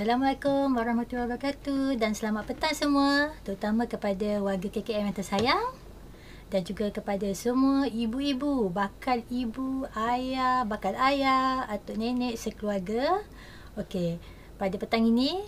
Assalamualaikum warahmatullahi wabarakatuh dan selamat petang semua, terutama kepada warga KKM yang tersayang dan juga kepada semua ibu-ibu, bakal ibu, ayah, bakal ayah, atuk nenek sekeluarga. Okey, pada petang ini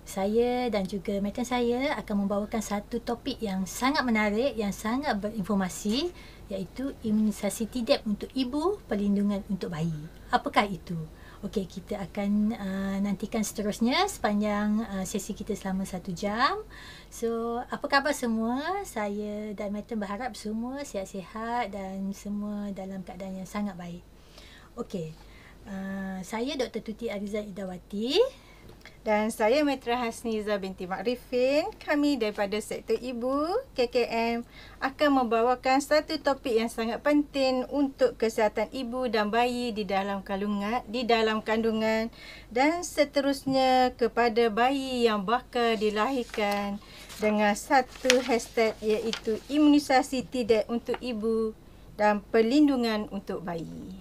saya dan juga meten saya akan membawakan satu topik yang sangat menarik, yang sangat berinformasi, iaitu imunisasi TDAP untuk ibu, perlindungan untuk bayi. Apakah itu? Okey, kita akan nantikan seterusnya sepanjang sesi kita selama 1 jam. So, apa khabar semua? Saya dan Meten berharap semua sihat-sihat dan semua dalam keadaan yang sangat baik. Okey, saya Dr. Tuti Ariza Idawati. Dan saya Metra Hasniza binti Makrifin. Kami daripada Sektor Ibu KKM akan membawakan satu topik yang sangat penting untuk kesihatan ibu dan bayi di dalam kandungan dan seterusnya kepada bayi yang bakal dilahirkan dengan satu hashtag iaitu imunisasi TDAP untuk ibu dan perlindungan untuk bayi.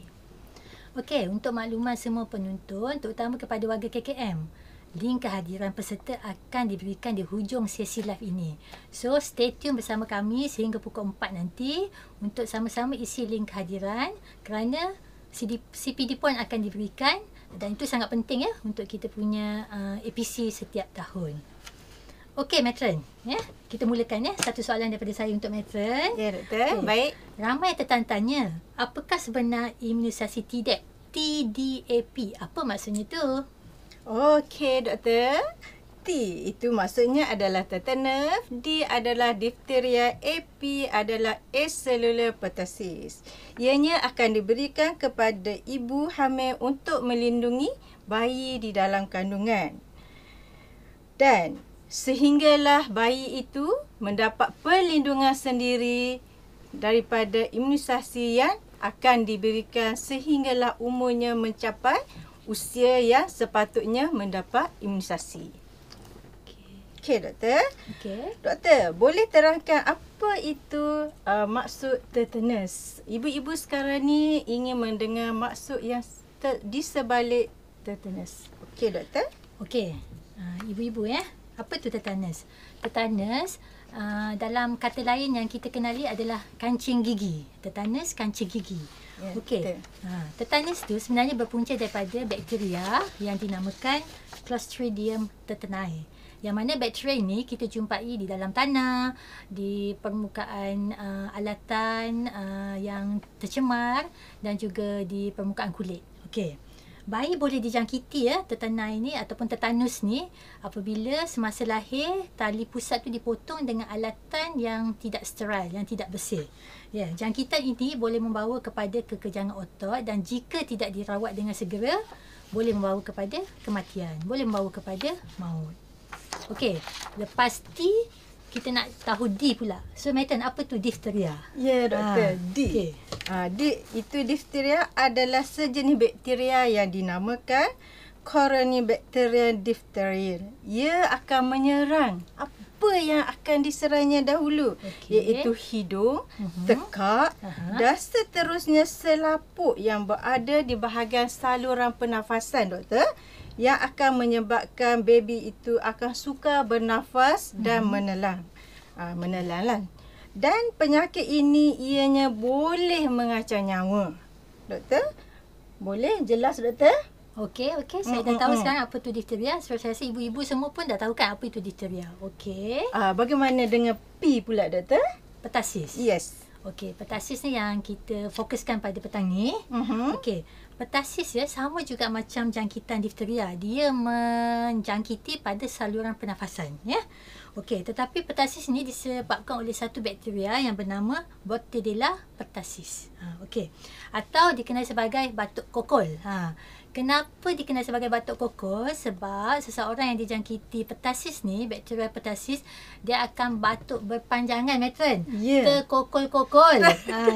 Okey, untuk makluman semua penonton, terutama kepada warga KKM, link kehadiran peserta akan diberikan di hujung sesi live ini. So, stay tune bersama kami sehingga pukul 4 nanti untuk sama-sama isi link kehadiran kerana CPD point akan diberikan dan itu sangat penting ya untuk kita punya APC setiap tahun. Okey, Matron, ya. Kita mulakan ya. Satu soalan daripada saya untuk Matron. Ya, Doktor. Okay. Baik. Ramai tertanya, apakah sebenar imunisasi TDAP? TDAP. Apa maksudnya tu? Okey, Doktor. T itu maksudnya adalah tetanus, D adalah difteria, AP adalah acellular pertussis. Ianya akan diberikan kepada ibu hamil untuk melindungi bayi di dalam kandungan. Dan sehinggalah bayi itu mendapat perlindungan sendiri daripada imunisasi yang akan diberikan sehinggalah umurnya mencapai usia yang sepatutnya mendapat imunisasi. Okey, Doktor. Okey. Doktor, boleh terangkan apa itu maksud tetanus? Ibu-ibu sekarang ni ingin mendengar maksud yang di sebalik tetanus. Okey, Doktor. Okey. Ibu-ibu ya. Apa tu tetanus? Tetanus dalam kata lain yang kita kenali adalah kancing gigi. Tetanus kancing gigi. Ya, okey. Tetanus tu sebenarnya berpunca daripada bakteria yang dinamakan Clostridium tetani. Yang mana bakteria ini kita jumpai di dalam tanah, di permukaan alatan yang tercemar dan juga di permukaan kulit. Okey. Bayi boleh dijangkiti ya tetanus ini ataupun tetanus ni apabila semasa lahir tali pusat tu dipotong dengan alatan yang tidak steril, yang tidak bersih. Ya, jangkitan ini boleh membawa kepada kekejangan otot dan jika tidak dirawat dengan segera boleh membawa kepada kematian, boleh membawa kepada maut. Okey, lepas T kita nak tahu D pula. So, Meten, apa tu difteria? Ya, Doktor. D. Okay. D itu difteria adalah sejenis bakteria yang dinamakan Corynebacterium diphtheria. Ia akan menyerang apa yang akan diserangnya dahulu, iaitu hidung, tekak dan seterusnya selaput yang berada di bahagian saluran pernafasan, Doktor, yang akan menyebabkan baby itu akan sukar bernafas dan menelan. Menelan. Dan penyakit ini ianya boleh mengancam nyawa. Doktor, boleh jelas, Doktor? Okey. Saya dah tahu sekarang apa tu difteria. Sebab saya rasa ibu-ibu semua pun dah tahu kan apa itu difteria. Okey. Bagaimana dengan P pula, Doktor? Pertussis. Yes. Okey, pertussis ni yang kita fokuskan pada petang ni. Okey. Pertussis ya sama juga macam jangkitan difteria. Dia menjangkiti pada saluran pernafasan, ya. Okey, tetapi pertussis ni disebabkan oleh satu bakteria yang bernama Bordetella pertussis. Okey. Atau dikenali sebagai batuk kokol. Kenapa dikenali sebagai batuk kokol? Sebab seseorang yang dijangkiti pertussis ni, bakteria pertussis, dia akan batuk berpanjangan, Matron. Yeah. Terkokol-kokol.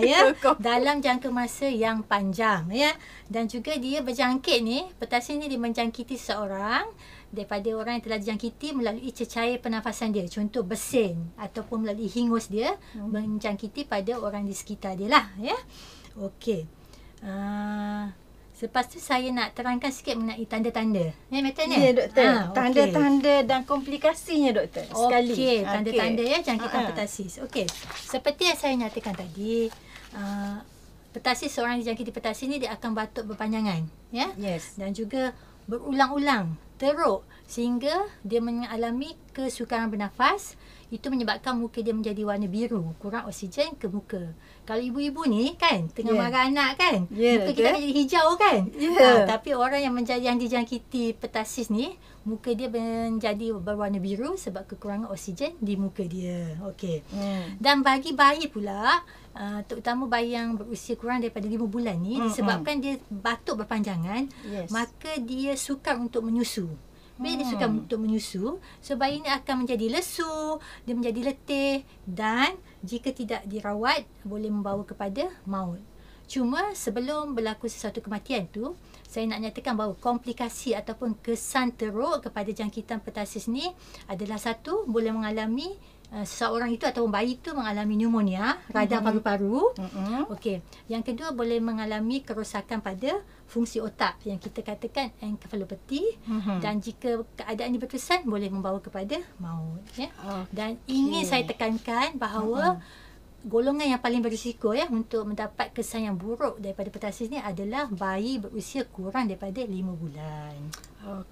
Ya, dalam jangka masa yang panjang, ya. Dan juga dia berjangkit ni, pertussis ni dia menjangkiti seseorang daripada orang yang telah dijangkiti melalui cecair pernafasan dia. Contoh bersin ataupun melalui hingus dia menjangkiti pada orang di sekitar dia lah, ya. Okey. Selepas tu saya nak terangkan sikit mengenai tanda-tanda. Ya, Meten ya? Ya, doktor. Okey. Tanda-tanda dan komplikasinya, doktor. Sekali. Okey, tanda-tanda ya jangkitan Ha-ha. petasis. Okey. Seperti yang saya nyatakan tadi, petasis, seorang dijangkiti petasis ni dia akan batuk berpanjangan, ya. Yes. Dan juga berulang-ulang, teruk sehingga dia mengalami kesukaran bernafas. Itu menyebabkan muka dia menjadi warna biru, kurang oksigen ke muka. Kalau ibu-ibu ni kan tengah marah anak kan, muka kita akan jadi hijau kan. Tapi orang yang dijangkiti petasis ni, muka dia menjadi berwarna biru sebab kekurangan oksigen di muka dia. Okey. Dan bagi bayi pula, terutama bayi yang berusia kurang daripada 5 bulan ni, disebabkan dia batuk berpanjangan, maka dia sukar untuk menyusu. Bila dia sukar untuk menyusu, so bayi ni akan menjadi lesu, dia menjadi letih dan jika tidak dirawat boleh membawa kepada maut. Cuma sebelum berlaku sesuatu kematian tu, saya nak nyatakan bahawa komplikasi ataupun kesan teruk kepada jangkitan petasis ni adalah satu, boleh mengalami seseorang itu ataupun bayi itu mengalami pneumonia, radang paru-paru. Okey. Yang kedua, boleh mengalami kerosakan pada fungsi otak yang kita katakan encephalopathy. Dan jika keadaan ini berterusan, boleh membawa kepada maut. Ya? Dan ingin saya tekankan bahawa golongan yang paling berisiko ya untuk mendapat kesan yang buruk daripada petasis ni adalah bayi berusia kurang daripada 5 bulan.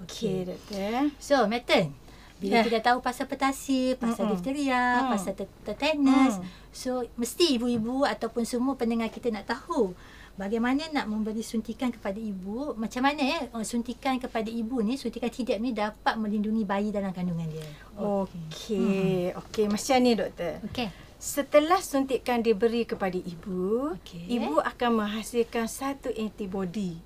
Okey, doktor. So, Meten, bila kita tahu pasal petasis, pasal difteria, pasal tetanus, so mesti ibu-ibu ataupun semua pendengar kita nak tahu bagaimana nak memberi suntikan kepada ibu, macam mana ya suntikan kepada ibu ni, suntikan TDAP ni dapat melindungi bayi dalam kandungan dia. Okey, macam ni doktor. Okey. Setelah suntikan diberi kepada ibu, ibu akan menghasilkan satu antibody.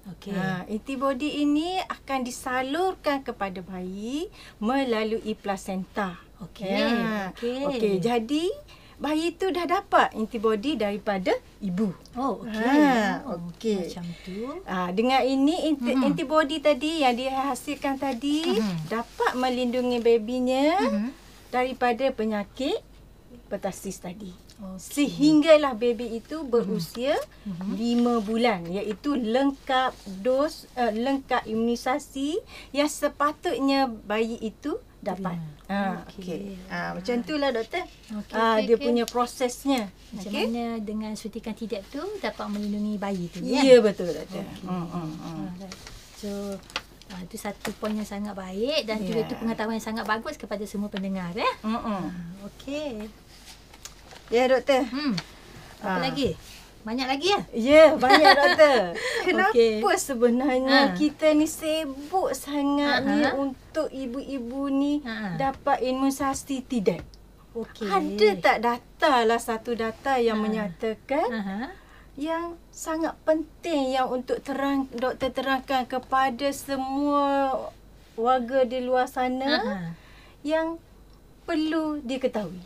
Antibody ini akan disalurkan kepada bayi melalui plasenta. Okey. Jadi bayi itu dah dapat antibody daripada ibu. Okey. Macam tu. Dengan ini antibody tadi yang dihasilkan tadi dapat melindungi babynya daripada penyakit petasis tadi. Sehinggalah baby itu berusia 5 bulan, iaitu lengkap dos, lengkap imunisasi yang sepatutnya bayi itu dapat. Macam itulah doktor. Dia punya prosesnya. Macam mana dengan suntikan TDAP tu dapat melindungi bayi tu ya? Ya, betul doktor. So itu satu poin yang sangat baik dan juga itu pengetahuan yang sangat bagus kepada semua pendengar ya. Okey. Ya doktor. Apa lagi? Banyak lagi ya? Ya, banyak doktor. Kenapa sebenarnya kita ni sibuk sangat ni untuk ibu-ibu ni dapat imunisasi TDAP? Ada tak satu data yang menyatakan yang sangat penting yang untuk doktor terangkan kepada semua warga di luar sana yang perlu diketahui.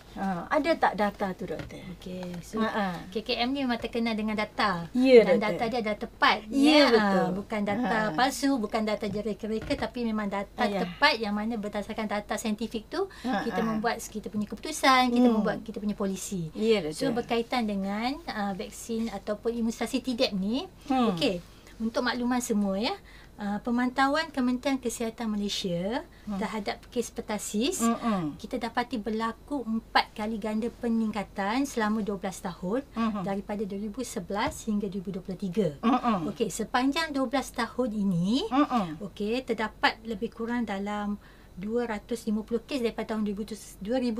Ada tak data tu doktor? Okey. So KKM ni memang terkenal dengan data. Ya, dan doktor. data dia dah tepat. Ya, betul. Bukan data palsu, bukan data jerika-reka tapi memang data tepat yang mana berdasarkan data saintifik tu kita membuat kita punya keputusan, kita membuat kita punya polisi. Ya, doktor. So berkaitan dengan vaksin ataupun imunisasi TDAP ni. Okey. Untuk makluman semua ya. Pemantauan Kementerian Kesihatan Malaysia terhadap kes petasis, kita dapati berlaku 4 kali ganda peningkatan selama 12 tahun daripada 2011 hingga 2023. Okey, sepanjang 12 tahun ini, okey, terdapat lebih kurang dalam 250 kes daripada tahun 2011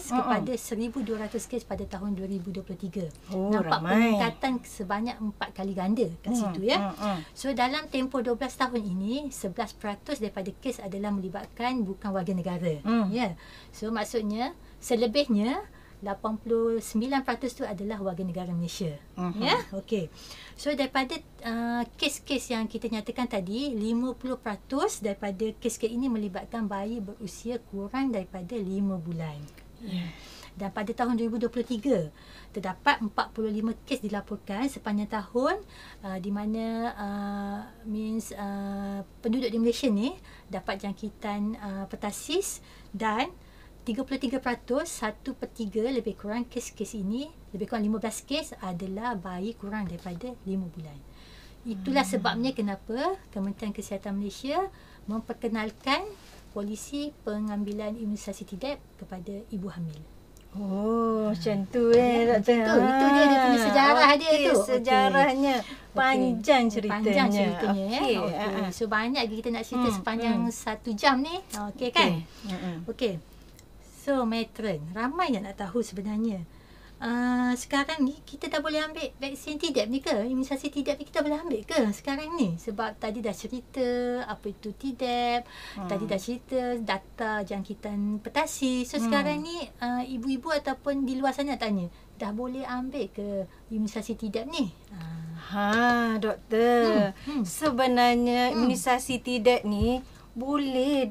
kepada 1,200 kes pada tahun 2023. Nampak ramai. peningkatan sebanyak 4 kali ganda kat situ ya. So dalam tempoh 12 tahun ini, 11% daripada kes adalah melibatkan bukan warga negara. Ya. So maksudnya selebihnya 89% tu adalah warga negara Malaysia. Ya, okey. So daripada kes-kes yang kita nyatakan tadi, 50% daripada kes-kes ini melibatkan bayi berusia kurang daripada 5 bulan. Dan pada tahun 2023 terdapat 45 kes dilaporkan sepanjang tahun di mana penduduk di Malaysia ni dapat jangkitan petasis dan 33%, 1/3 lebih kurang kes-kes ini, lebih kurang 15 kes adalah bayi kurang daripada 5 bulan. Itulah sebabnya kenapa Kementerian Kesihatan Malaysia memperkenalkan polisi pengambilan imunisasi TDAP kepada ibu hamil. Oh, macam tu Macam doktor. tu. Itu dia punya sejarah dia tu. Sejarahnya panjang Okey. ceritanya. Panjang ceritanya Okey. Okey. So banyak lagi kita nak cerita sepanjang 1 jam ni. Okey kan? Okey. So matron, ramai yang nak tahu sebenarnya. Sekarang ni kita dah boleh ambil vaksin TDAP ni ke? Imunisasi TDAP ni kita boleh ambil ke sekarang ni? Sebab tadi dah cerita apa itu TDAP, tadi dah cerita data jangkitan petasi. So sekarang ni ibu-ibu ataupun di luar sana tanya, dah boleh ambil ke imunisasi TDAP ni? Doktor. Sebenarnya imunisasi TDAP ni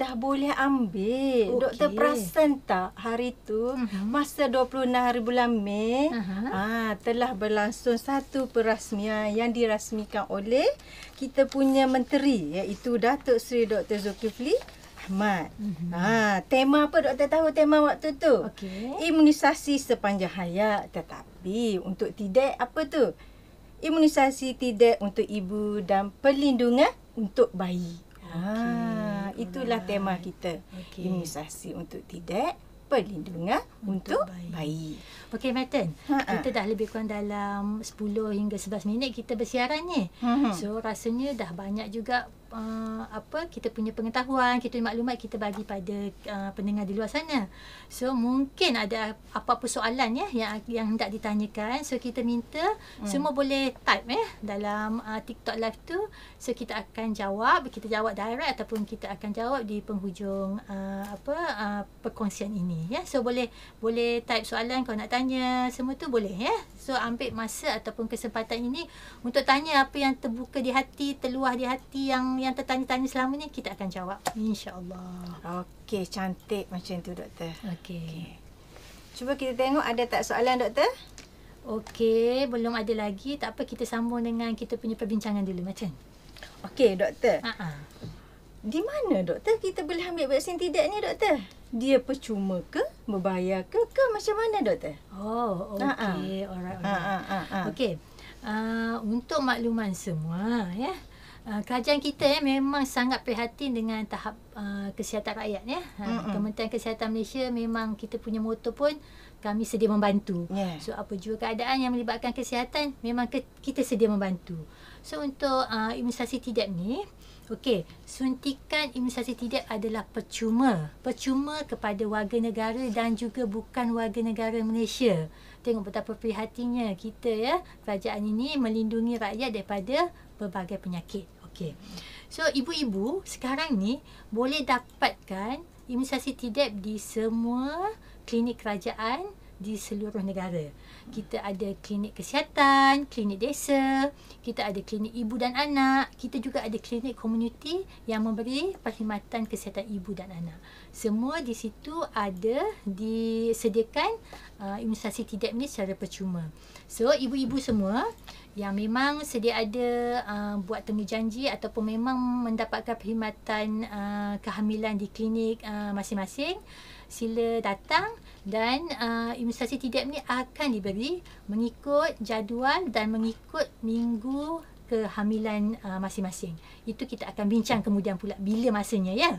dah boleh ambil. Doktor perasan tak hari tu masa 26 hari bulan Mei telah berlangsung satu perasmian yang dirasmikan oleh kita punya menteri, iaitu Datuk Seri Dr. Zulkifli Ahmad. Tema apa doktor tahu tema waktu tu? Imunisasi sepanjang hayat. Tetapi untuk TDAP apa tu? Imunisasi TDAP untuk ibu dan perlindungan untuk bayi. Itulah tema kita. Imunisasi untuk TDAP, perlindungan untuk bayi. Okey, Maten. Kita dah lebih kurang dalam 10 hingga 11 minit kita bersiaran ni. So rasanya dah banyak juga kita punya pengetahuan, kita punya maklumat kita bagi pada pendengar di luar sana. So mungkin ada apa-apa soalan yang hendak ditanyakan. So kita minta semua boleh type dalam TikTok live tu. So kita akan jawab, kita jawab direct ataupun kita akan jawab di penghujung perkongsian ini ya. So boleh type soalan kalau nak tanya, semua tu boleh ya. So ambil masa ataupun kesempatan ini untuk tanya apa yang terbuka di hati, terluah di hati yang tertanya-tanya selama ni, kita akan jawab insya-Allah. Okey, cantik macam tu doktor. Okey. Cuba kita tengok ada tak soalan doktor? Okey, belum ada lagi. Tak apa, kita sambung dengan kita punya perbincangan dulu macam. Okey doktor. Di mana doktor kita boleh ambil vaksin TDAP ni doktor? Dia percuma ke? Berbayar ke macam mana doktor? Oh, okey. Alright. Okey. Untuk makluman semua ya. Kerajaan kita memang sangat prihatin dengan tahap kesihatan rakyat ya. Kementerian Kesihatan Malaysia memang kita punya motto pun kami sedia membantu. So apa jua keadaan yang melibatkan kesihatan memang kita sedia membantu. So untuk imunisasi TDAP ni, okey, suntikan imunisasi TDAP adalah percuma kepada warga negara dan juga bukan warga negara Malaysia. Tengok betapa prihatinnya kita ya, kerajaan ini melindungi rakyat daripada berbagai penyakit. Okey. So ibu-ibu sekarang ni boleh dapatkan imunisasi TDAP di semua klinik kerajaan di seluruh negara. Kita ada klinik kesihatan, klinik desa, kita ada klinik ibu dan anak, kita juga ada klinik komuniti yang memberi perkhidmatan kesihatan ibu dan anak. Semua di situ ada disediakan imunisasi TDAP ni secara percuma. So ibu-ibu semua yang memang sedia ada buat temujanji ataupun memang mendapatkan perkhidmatan kehamilan di klinik masing-masing, sila datang dan imunisasi TDAP ni akan diberi mengikut jadual dan mengikut minggu kehamilan masing-masing. Itu kita akan bincang kemudian pula bila masanya ya.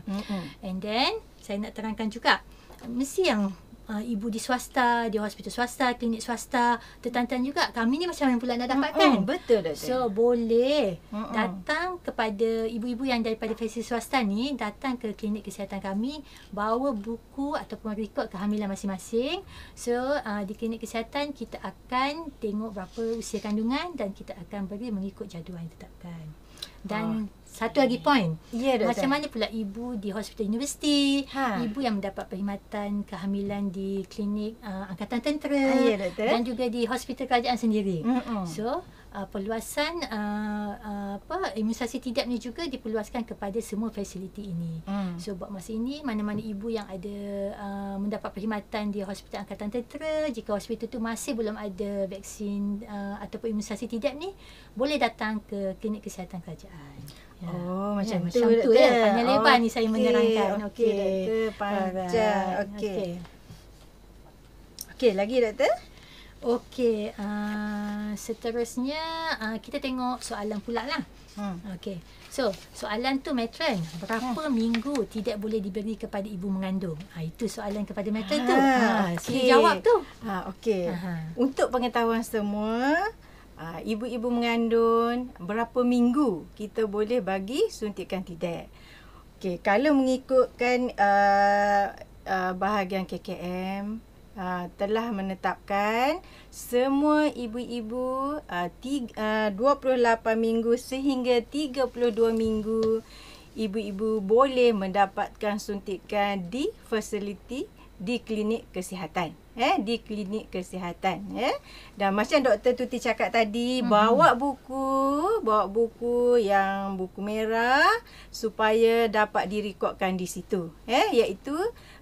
And then saya nak terangkan juga, mesti yang ibu di swasta, di hospital swasta, klinik swasta, tertanya juga kami ni macam mana pula nak dapatkan? Betul dah. So boleh datang kepada ibu-ibu yang daripada fasiliti swasta ni, datang ke klinik kesihatan kami, bawa buku ataupun rekod kehamilan masing-masing. So di klinik kesihatan kita akan tengok berapa usia kandungan dan kita akan beri mengikut jadual yang ditetapkan. Dan satu lagi poin. Macam mana pula ibu di hospital universiti, ibu yang mendapat perkhidmatan kehamilan di klinik Angkatan Tentera dan juga di hospital kerajaan sendiri. So perluasan imunisasi TDAP ni juga diperluaskan kepada semua fasiliti ini. So buat masa ini mana-mana ibu yang ada mendapat perkhidmatan di hospital Angkatan Tentera, jika hospital tu masih belum ada vaksin ataupun imunisasi TDAP ni, boleh datang ke klinik kesihatan kerajaan. Macam tu ya. Panjang lebar ni saya menerangkan. Okey, doktor, panjang. Okey, lagi doktor? Okey, seterusnya kita tengok soalan pula lah. Okey. So, soalan tu matron, berapa minggu tidak boleh diberi kepada ibu mengandung? Itu soalan kepada matron tu. Sila jawab tu. Okey. Untuk pengetahuan semua, ibu-ibu mengandung berapa minggu kita boleh bagi suntikan Tdap. Okey, kalau mengikutkan bahagian KKM telah menetapkan semua ibu-ibu 28 minggu sehingga 32 minggu ibu-ibu boleh mendapatkan suntikan di fasiliti di klinik kesihatan. Di klinik kesihatan. Dan macam Dr. Tuti cakap tadi, bawa buku yang buku merah supaya dapat direkodkan di situ. Iaitu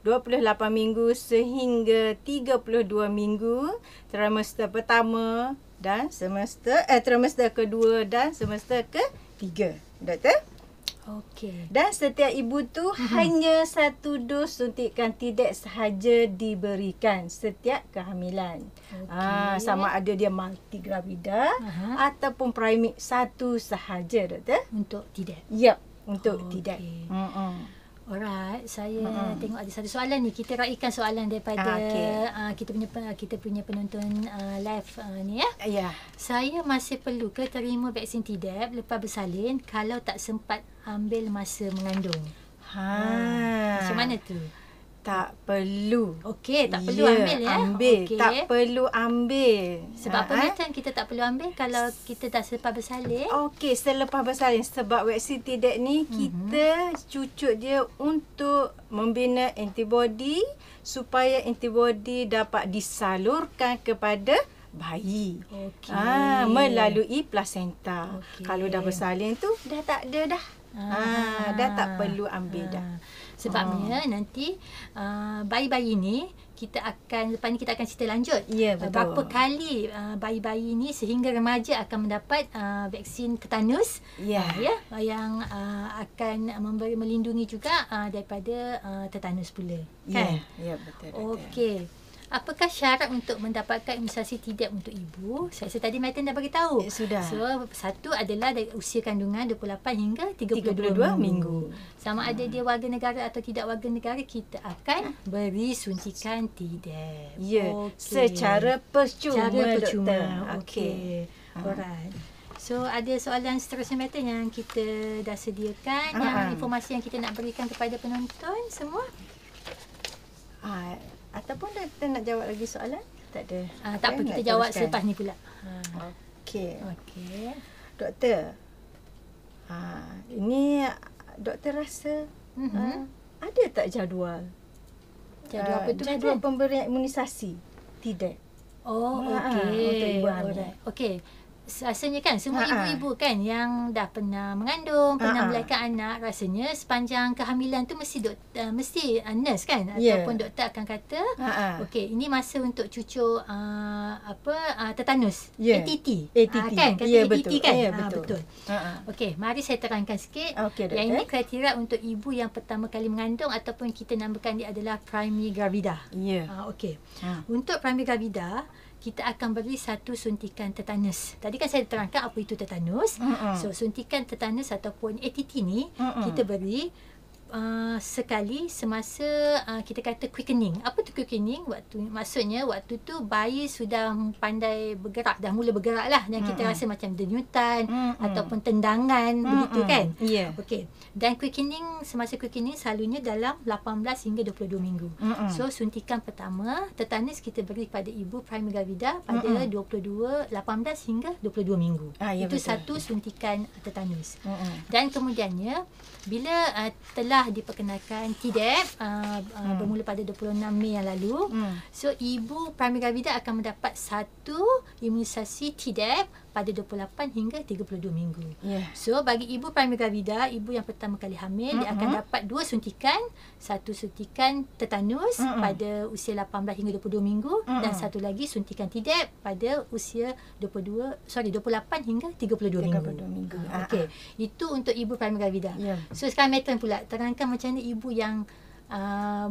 28 minggu sehingga 32 minggu trimester pertama dan trimester kedua dan semester ketiga. Doktor? Okey. Dan setiap ibu tu hanya 1 dos suntikan Tdap sahaja diberikan setiap kehamilan. Sama ada dia multigravida ataupun primate 1 sahaja, doktor. Untuk Tdap. Yep, untuk Tdap. Alright, saya tengok ada satu soalan ni. Kita raikan soalan daripada kita punya penonton live ni ya. Ya. Saya masih perlu ke terima vaksin Tdap lepas bersalin kalau tak sempat ambil masa mengandung? Macam mana tu? Tak perlu. Okey, tak perlu ambil ya. Tak perlu ambil. Sebab apa macam kita tak perlu ambil kalau kita dah selepas bersalin? Okey, selepas bersalin sebab vaksin Tdap ni kita cucuk dia untuk membina antibody supaya antibody dapat disalurkan kepada bayi. Melalui plasenta. Kalau dah bersalin tu dah tak ada dah. Dah tak perlu ambil dah. Sebabnya nanti bayi-bayi ni lepas ni kita akan cerita lanjut. Ya, betul. Berapa kali bayi-bayi ni sehingga remaja akan mendapat vaksin tetanus. Yang akan melindungi juga daripada tetanus pula. Kan? Ya, betul. Okey. Apakah syarat untuk mendapatkan imunisasi Tdap untuk ibu? Saya tadi Maiten dah bagi tahu. Sudah. So, satu adalah dari usia kandungan 28 hingga 32 minggu. Sama ada dia warga negara atau tidak warga negara, kita akan beri suntikan Tdap. Ya, secara percuma. Doktor. Okey. Alright. So, ada soalan seterusnya Maiten yang kita dah sediakan, yang informasi yang kita nak berikan kepada penonton semua? Ataupun kita nak jawab lagi soalan? Tak ada. Tak apa, kita jawab selepas ni pula. Okey. Doktor, ini doktor rasa ada tak jadual? Jadual apa tu? Jadual pemberian imunisasi Tdap. Okey. Untuk ibu hamil. Okey. Rasanya kan semua ibu-ibu kan yang dah pernah mengandung, pernah melahirkan anak, rasanya sepanjang kehamilan tu mesti nurse kan ataupun doktor akan kata okey, ini masa untuk cucuk tetanus, ATT. Kan kata ATT kan. Betul. Okey, mari saya terangkan sikit. Yang ini kriteria untuk ibu yang pertama kali mengandung ataupun kita namakan dia adalah primary gravida. Okey. Untuk primary gravida kita akan beri 1 suntikan tetanus. Tadi kan saya terangkan apa itu tetanus. So, suntikan tetanus ataupun ATT ni kita beri sekali semasa kita kata quickening. Apa tu quickening? Maksudnya waktu tu bayi sudah pandai bergerak, dah mula bergerak lah, dan kita rasa macam denyutan ataupun tendangan begitu kan. Okey. Dan semasa quickening selalunya dalam 18 hingga 22 minggu. So suntikan pertama tetanus kita beri pada ibu primary gravida pada 18 hingga 22 minggu. Itu betul. 1 suntikan tetanus. Dan kemudiannya bila telah diperkenalkan Tdap bermula pada 26 Mei yang lalu, so ibu primary gravida akan mendapat 1 imunisasi Tdap pada 28 hingga 32 minggu. So bagi ibu primary gravida, ibu yang pertama kali hamil, dia akan dapat 2 suntikan, 1 suntikan tetanus pada usia 18 hingga 22 minggu dan 1 lagi suntikan Tdap pada usia 28 hingga 32 minggu. Okey, itu untuk ibu primary gravida. So sekarang matron pula, terangkan macam mana ibu yang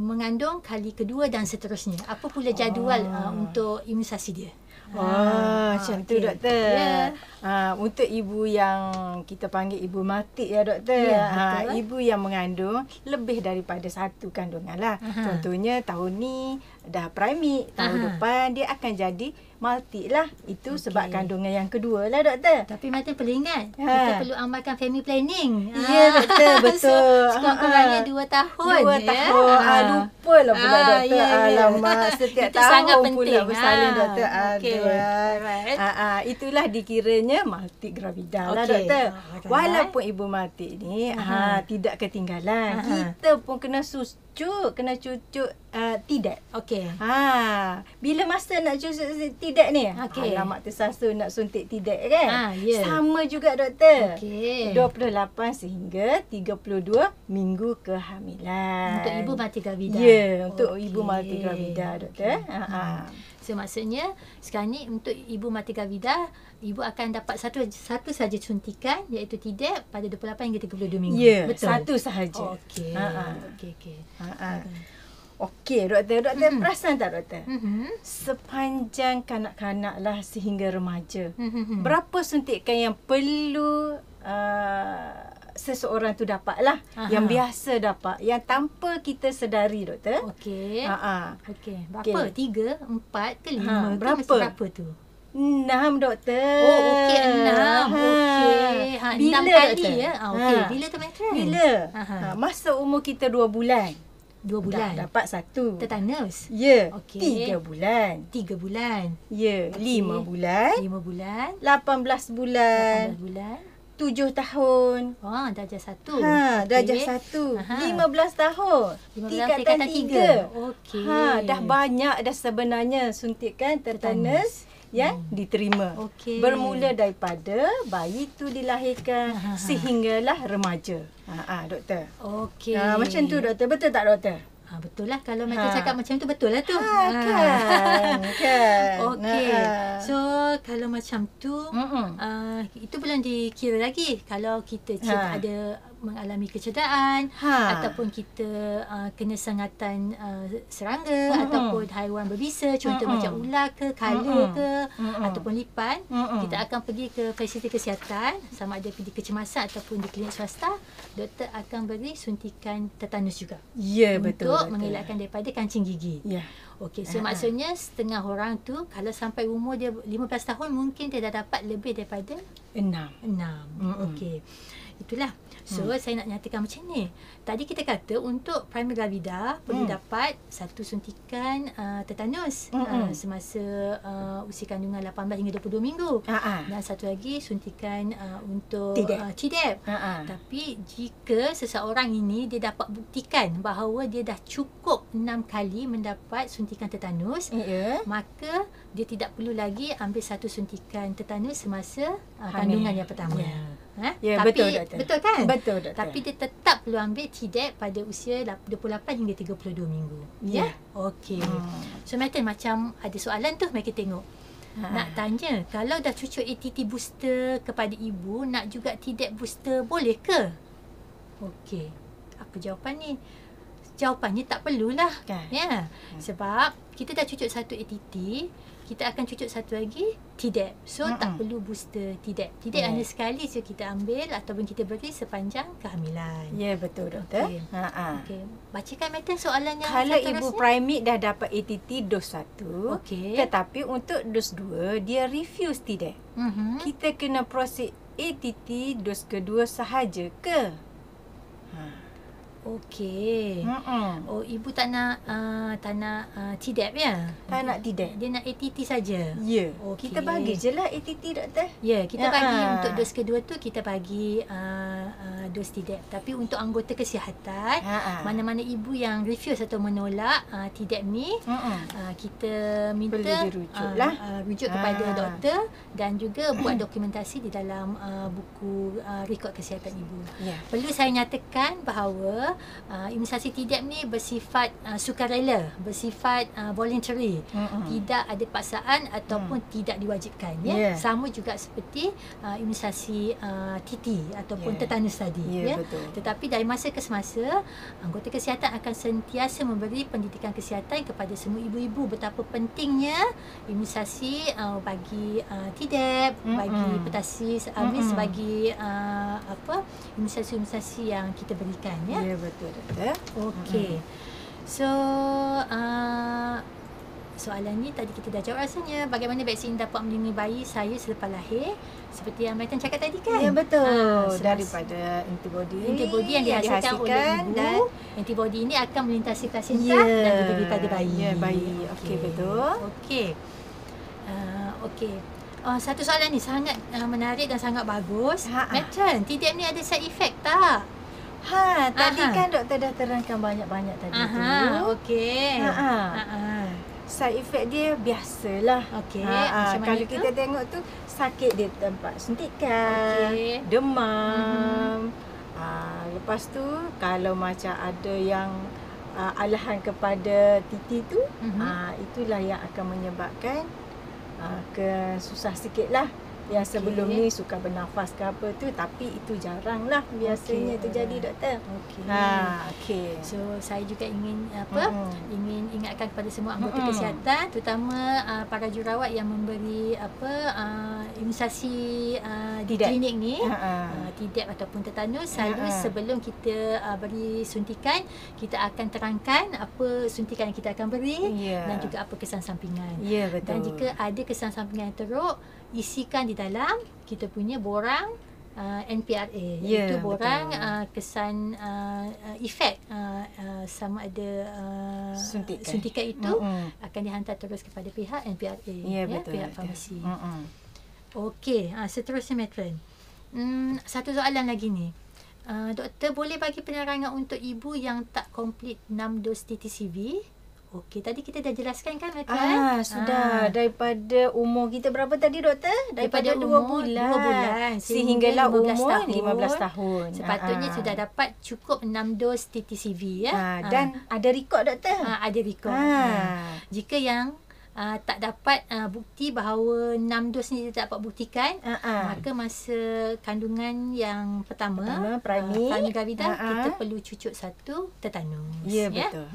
mengandung kali kedua dan seterusnya. Apa pula jadual untuk imunisasi dia? Macam tu okey. doktor. Ya. Untuk ibu yang kita panggil ibu mati ya doktor. Ya, betul. Ibu yang mengandung lebih daripada satu kandungan lah. Contohnya tahun ni dah primate, tahun depan dia akan jadi multi lah. Itu sebab kandungan yang kedua lah doktor. Tapi Martin perlu ingat, kita perlu amalkan family planning. Ya doktor, betul. Sekurang-kurangnya 2 tahun. 2 tahun. Lupa lah pula doktor. Alamak, setiap itu sangat tahun penting. pula bersalin doktor. Okey. Aduh. Itulah dikiranya multi gravida lah Okey. doktor. Alright. Walaupun ibu multi ni tidak ketinggalan. Kita pun kena cucuk tidak. Okey. Bila masa nak cucuk tidak ni? Okey. Alamak tersasul nak suntik tidak kan? Ya. Sama juga doktor. Okey. 28 sehingga 32 minggu kehamilan. Untuk ibu mati gravida. Ya, untuk ibu mati gravida doktor. So maksudnya sekarang ni untuk ibu mati gravida, ibu akan dapat satu saja suntikan iaitu TDAP pada 28 hingga 32 minggu. Ya, betul. satu sahaja. Okey. Okey. Okey doktor, perasan tak doktor? Mm-hmm. Sepanjang kanak-kanak lah sehingga remaja. Mm-hmm. Berapa suntikan yang perlu seseorang tu dapat lah. Yang biasa dapat. Yang tanpa kita sedari doktor. Okey. Okey. Berapa? Okey. 3, 4 ke 5? Berapa tu? 6 doktor. Oh, okey 6. Okey. 6 Bila kali doktor? ya. Okey. Bila tu matron? Bila? Masa umur kita 2 bulan. 2 bulan. Dah dapat 1. Tetanus. Ya. Okey. 3 bulan. 3 bulan. Ya. Okey. 5 bulan. 5 bulan. 18 bulan. 18 bulan. 7 tahun. Darjah 1. Darjah 1. 15 tahun. 15 tingkatan 3. Okey. Dah banyak dah sebenarnya suntikan tetanus yang diterima. Okey. Bermula daripada bayi tu dilahirkan sehinggalah remaja. Doktor. Okey. Macam tu doktor. Betul tak doktor? Betul lah. Kalau macam cakap macam tu, betul lah tu. Kan. Okey. So, kalau macam tu, itu belum dikira lagi. Kalau kita ada mengalami kecederaan ataupun kita kena sengatan serangga ataupun haiwan berbisa, contoh macam ular ke, kala ke ataupun lipan, kita akan pergi ke fasiliti kesihatan, sama ada di kecemasan ataupun di klinik swasta, doktor akan beri suntikan tetanus juga. Ya, betul. Untuk mengelakkan daripada kancing gigi. Ya. Okey, so maksudnya setengah orang tu kalau sampai umur dia 15 tahun mungkin dia dah dapat lebih daripada 6. 6. Okey. Itulah. So saya nak nyatakan macam ni. Tadi kita kata untuk primary gravida perlu dapat satu suntikan tetanus semasa usia kandungan 18 hingga 22 minggu. Dan satu lagi suntikan untuk TDAP. Tapi jika seseorang ini dia dapat buktikan bahawa dia dah cukup 6 kali mendapat suntikan tetanus, maka dia tidak perlu lagi ambil satu suntikan tetanus semasa kandungan yang pertama. Ya, tapi, betul doktor. Betul kan? Betul doktor. Tapi dia tetap perlu ambil TDAP pada usia 28 hingga 32 minggu. Ya? Okey. So Martin, macam ada soalan tu, mari kita tengok. Nak tanya, kalau dah cucuk ATT booster kepada ibu, nak juga TDAP booster boleh ke? Okey. Apa jawapan ni? Jawapannya tak perlulah. Ya. Sebab kita dah cucuk satu ATT, kita akan cucuk satu lagi TDAP. So tak perlu booster TDAP. TDAP hanya sekali je kita ambil ataupun kita beri sepanjang kehamilan. Ya, betul doktor. Okey. Bacakan Martin soalan yang kalau satu ibu rasanya. primate dah dapat ATT dos 1, Okey. tetapi untuk dos 2 dia refuse TDAP. Kita kena proceed ATT dos kedua sahaja ke? Okey. Oh, ibu tak nak TDAP ya? Tak nak TDAP. Dia nak ATT saja. Ya. Okey. Kita bagi je lah ATT doktor. Ya, kita bagi untuk dos kedua tu kita bagi dos TDAP. Tapi untuk anggota kesihatan, mana-mana ibu yang refuse atau menolak TDAP ni, kita minta perlu dirujuklah. Rujuk kepada doktor dan juga buat dokumentasi di dalam buku rekod kesihatan ibu. Ya. Perlu saya nyatakan bahawa imunisasi TDAP ni bersifat sukarela, bersifat voluntary. Tidak ada paksaan ataupun tidak diwajibkan, ya. Sama juga seperti imunisasi TT ataupun tetanus tadi, ya. Betul. Tetapi dari masa ke semasa, anggota kesihatan akan sentiasa memberi pendidikan kesihatan kepada semua ibu-ibu betapa pentingnya imunisasi bagi TDAP, bagi petasis, bagi imunisasi-imunisasi yang kita berikan, ya. Ya, betul, doktor. Okey. So soalan ni tadi kita dah jawab rasanya. Bagaimana vaksin dapat melindungi bayi saya selepas lahir? Seperti yang Metan cakap tadi kan? Ya, betul. Daripada antibody yang dihasilkan oleh ibu, dan antibody ini akan melintasi plasenta dan diberi pada bayi. Ya, bayi. Okey, betul. Okey. Okey. Satu soalan ni sangat menarik dan sangat bagus. Metan, TDAP ni ada side effect tak? Tadi kan doktor dah terangkan banyak-banyak tadi tu. Okey. Side effect dia biasalah. Okey. Kalau kita tengok tu, sakit di tempat suntikan, demam. Lepas tu kalau macam ada yang alahan kepada titi tu, itulah yang akan menyebabkan kesusah sikit lah. Yang sebelum ni suka bernafas ke apa tu, tapi itu jarang lah biasanya terjadi, doktor. Okey. So saya juga ingin ingin ingatkan kepada semua anggota kesihatan, terutama para jurawat yang memberi imunisasi di klinik ni, TDAP ataupun tetanus, selalu sebelum kita beri suntikan, kita akan terangkan apa suntikan yang kita akan beri dan juga apa kesan sampingan. Ya, betul. Dan jika ada kesan sampingan yang teruk, isikan di dalam kita punya borang NPRA, iaitu borang kesan efek sama ada suntikan itu akan dihantar terus kepada pihak NPRA, betul, pihak farmasi. Okey, seterusnya Matron. Satu soalan lagi ni. Doktor boleh bagi penerangan untuk ibu yang tak komplit 6 dos TTCV? Okey, tadi kita dah jelaskan kan, Matron? Sudah. Daripada umur kita berapa tadi, doktor? Daripada 2 bulan sehinggalah umur 15 tahun. Sepatutnya sudah dapat cukup 6 dos TTCV, ya. Dan ada rekod, doktor? Ada rekod. Jika yang tak dapat bukti bahawa 6 dos ni dia tak dapat buktikan, maka masa kandungan yang pertama primary gravida, kita perlu cucuk 1 tetanus. Ya, betul.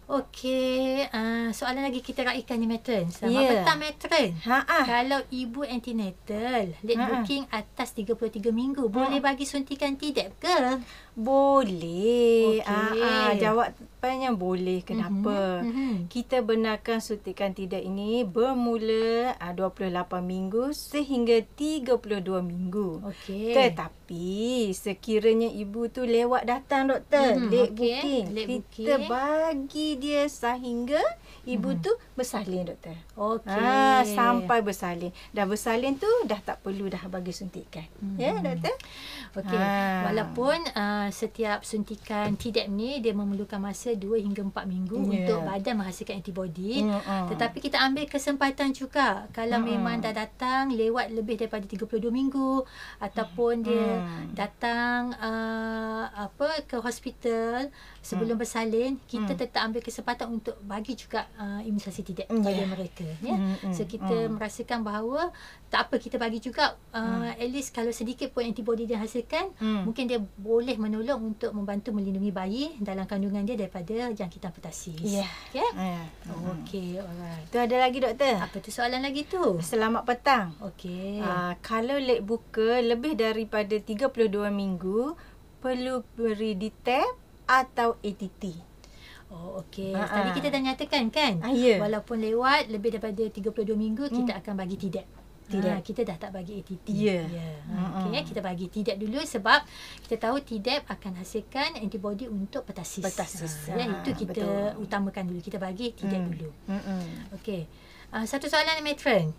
Okey. Soalan lagi kita raikan ni, Matron. Selamat petang, Matron. Kalau ibu antenatal late booking atas 33 minggu, boleh bagi suntikan TDAP ke? Boleh. Jawapannya boleh. Kenapa? Kita benarkan suntikan TDAP ini bermula 28 minggu sehingga 32 minggu. Tetapi sekiranya ibu tu lewat datang, doktor, late booking, kita bagi dia sehingga ibu tu bersalin, doktor. Sampai bersalin. Dah bersalin tu dah tak perlu dah bagi suntikan. Ya, doktor? Walaupun setiap suntikan TDAP ni dia memerlukan masa 2 hingga 4 minggu untuk badan menghasilkan antibody, tetapi kita ambil kesempatan juga kalau memang dah datang lewat lebih daripada 32 minggu ataupun dia datang ke hospital sebelum bersalin, kita tetap ambil kesempatan untuk bagi juga imunisasi TDAP kepada mereka, ya. So kita merasakan bahawa tak apa, kita bagi juga at least kalau sedikit pun antibody dia hasilkan, mungkin dia boleh menolong untuk membantu melindungi bayi dalam kandungan dia daripada jangkitan petasis. Okey, alright. Tu ada lagi, doktor. Apa tu soalan lagi tu? Selamat petang. Okey. Kalau late booker lebih daripada 32 minggu, perlu beri DTaP atau ATT? Okey. Tadi kita dah nyatakan kan? Walaupun lewat lebih daripada 32 minggu, kita akan bagi TDAP. Kita dah tak bagi ATT. Okey, kita bagi TDAP dulu sebab kita tahu TDAP akan hasilkan antibody untuk petasis. Itu kita utamakan dulu. Kita bagi TDAP dulu. Okey. Satu soalan, Matron.